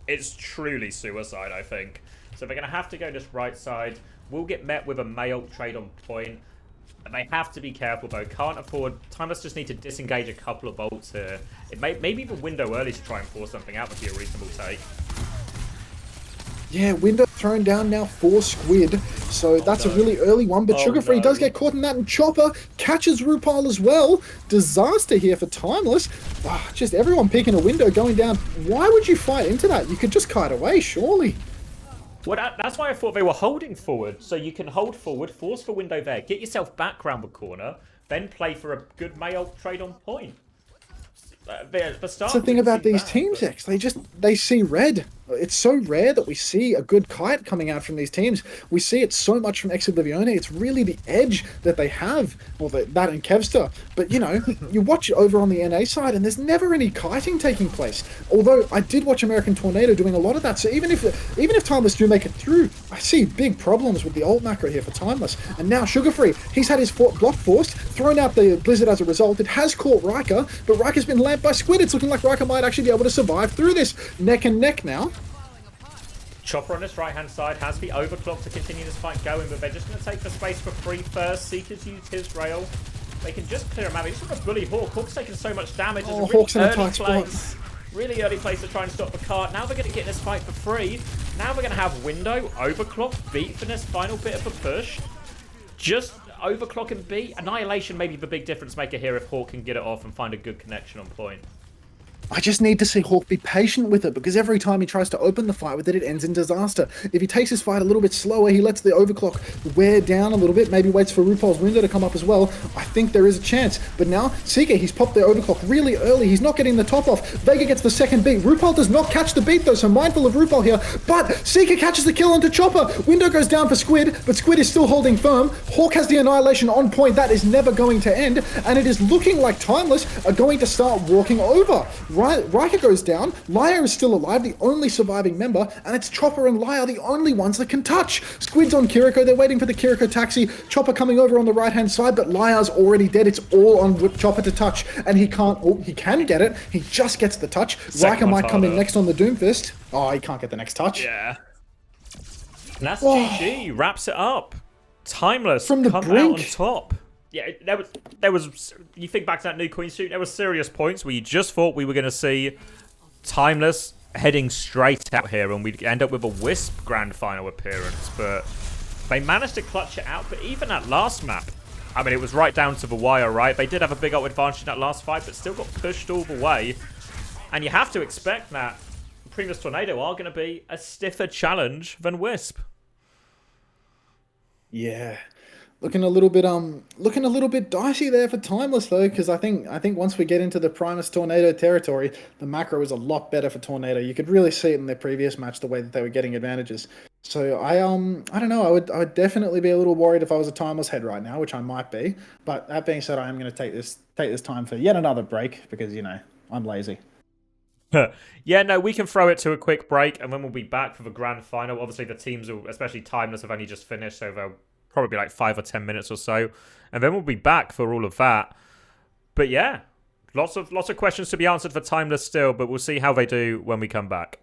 it's truly suicide, I think. So they're going to have to go this right side. We'll get met with a Mei trade on point. They have to be careful, though. Can't afford... Timeless just need to disengage a couple of bolts here. Maybe even window early to try and force something out would be a reasonable take. Yeah, window thrown down now for Squid. So that's a really early one, but Sugarfree does get caught in that, and Chopper catches RuPaul as well. Disaster here for Timeless. Just everyone picking a window, going down. Why would you fight into that? You could just kite away, surely. Well, that's why I thought they were holding forward. So you can hold forward, force the window there, get yourself back round the corner, then play for a good Mei trade on point. That's the thing about these teams, X. They see red. It's so rare that we see a good kite coming out from these teams. We see it so much from Ex Oblivione. It's really the edge that they have, or that and Kevster. But, you know, you watch over on the NA side, and there's never any kiting taking place. Although I did watch American Tornado doing a lot of that. So even if Timeless do make it through, I see big problems with the ult macro here for Timeless. And now Sugarfree, he's had his block forced, thrown out the Blizzard as a result. It has caught Riker, but Riker's been lamped by Squid. It's looking like Riker might actually be able to survive through this. Neck and neck now. Chopper on this right-hand side has the overclock to continue this fight going, but they're just going to take the space for free first. Seeker's used his rail. They can just clear him out. They just want to bully Hawk. Hawk's taking so much damage. Oh, Hawk's in a tight spot. Really early place to try and stop the cart. Now they're going to get this fight for free. Now we're going to have window, overclock, beat for this final bit of a push. Just overclock and beat. Annihilation may be the big difference maker here if Hawk can get it off and find a good connection on point. I just need to see Hawk be patient with it, because every time he tries to open the fight with it, it ends in disaster. If he takes his fight a little bit slower, he lets the overclock wear down a little bit, maybe waits for RuPaul's window to come up as well, I think there is a chance. But now, Seeker, he's popped the overclock really early. He's not getting the top off. Vega gets the second beat. RuPaul does not catch the beat, though, so mindful of RuPaul here. But Seeker catches the kill onto Chopper. Window goes down for Squid, but Squid is still holding firm. Hawk has the Annihilation on point. That is never going to end, and it is looking like Timeless are going to start walking over. Riker goes down. Lyre is still alive, the only surviving member, and it's Chopper and Lyre, the only ones that can touch. Squid's on Kiriko. They're waiting for the Kiriko taxi. Chopper coming over on the right-hand side, but Lyre's already dead. It's all on Chopper to touch, and he can't... Oh, he can get it. He just gets the touch. Riker might come in next on the Doomfist. Oh, he can't get the next touch. Yeah. And that's GG. Wraps it up. Timeless from the come brink. Out on top. Yeah, there was. You think back to that new Queen shoot, there were serious points where you just thought we were going to see Timeless heading straight out here, and we'd end up with a Wisp grand final appearance. But they managed to clutch it out. But even that last map, I mean, it was right down to the wire, right? They did have a big up advantage in that last fight, but still got pushed all the way. And you have to expect that Primus Tornado are going to be a stiffer challenge than Wisp. Yeah. Looking a little bit dicey there for Timeless, though, because I think once we get into the Primus Tornado territory, the macro is a lot better for Tornado. You could really see it in their previous match, the way that they were getting advantages. So I don't know. I would definitely be a little worried if I was a Timeless head right now, which I might be. But that being said, I am going to take this time for yet another break because, you know, I'm lazy. Yeah, no, we can throw it to a quick break, and then we'll be back for the grand final. Obviously, the teams, especially Timeless, have only just finished, so they'll probably like 5 or 10 minutes or so, and then we'll be back for all of that. But yeah, lots of questions to be answered for Timeless still, but we'll see how they do when we come back.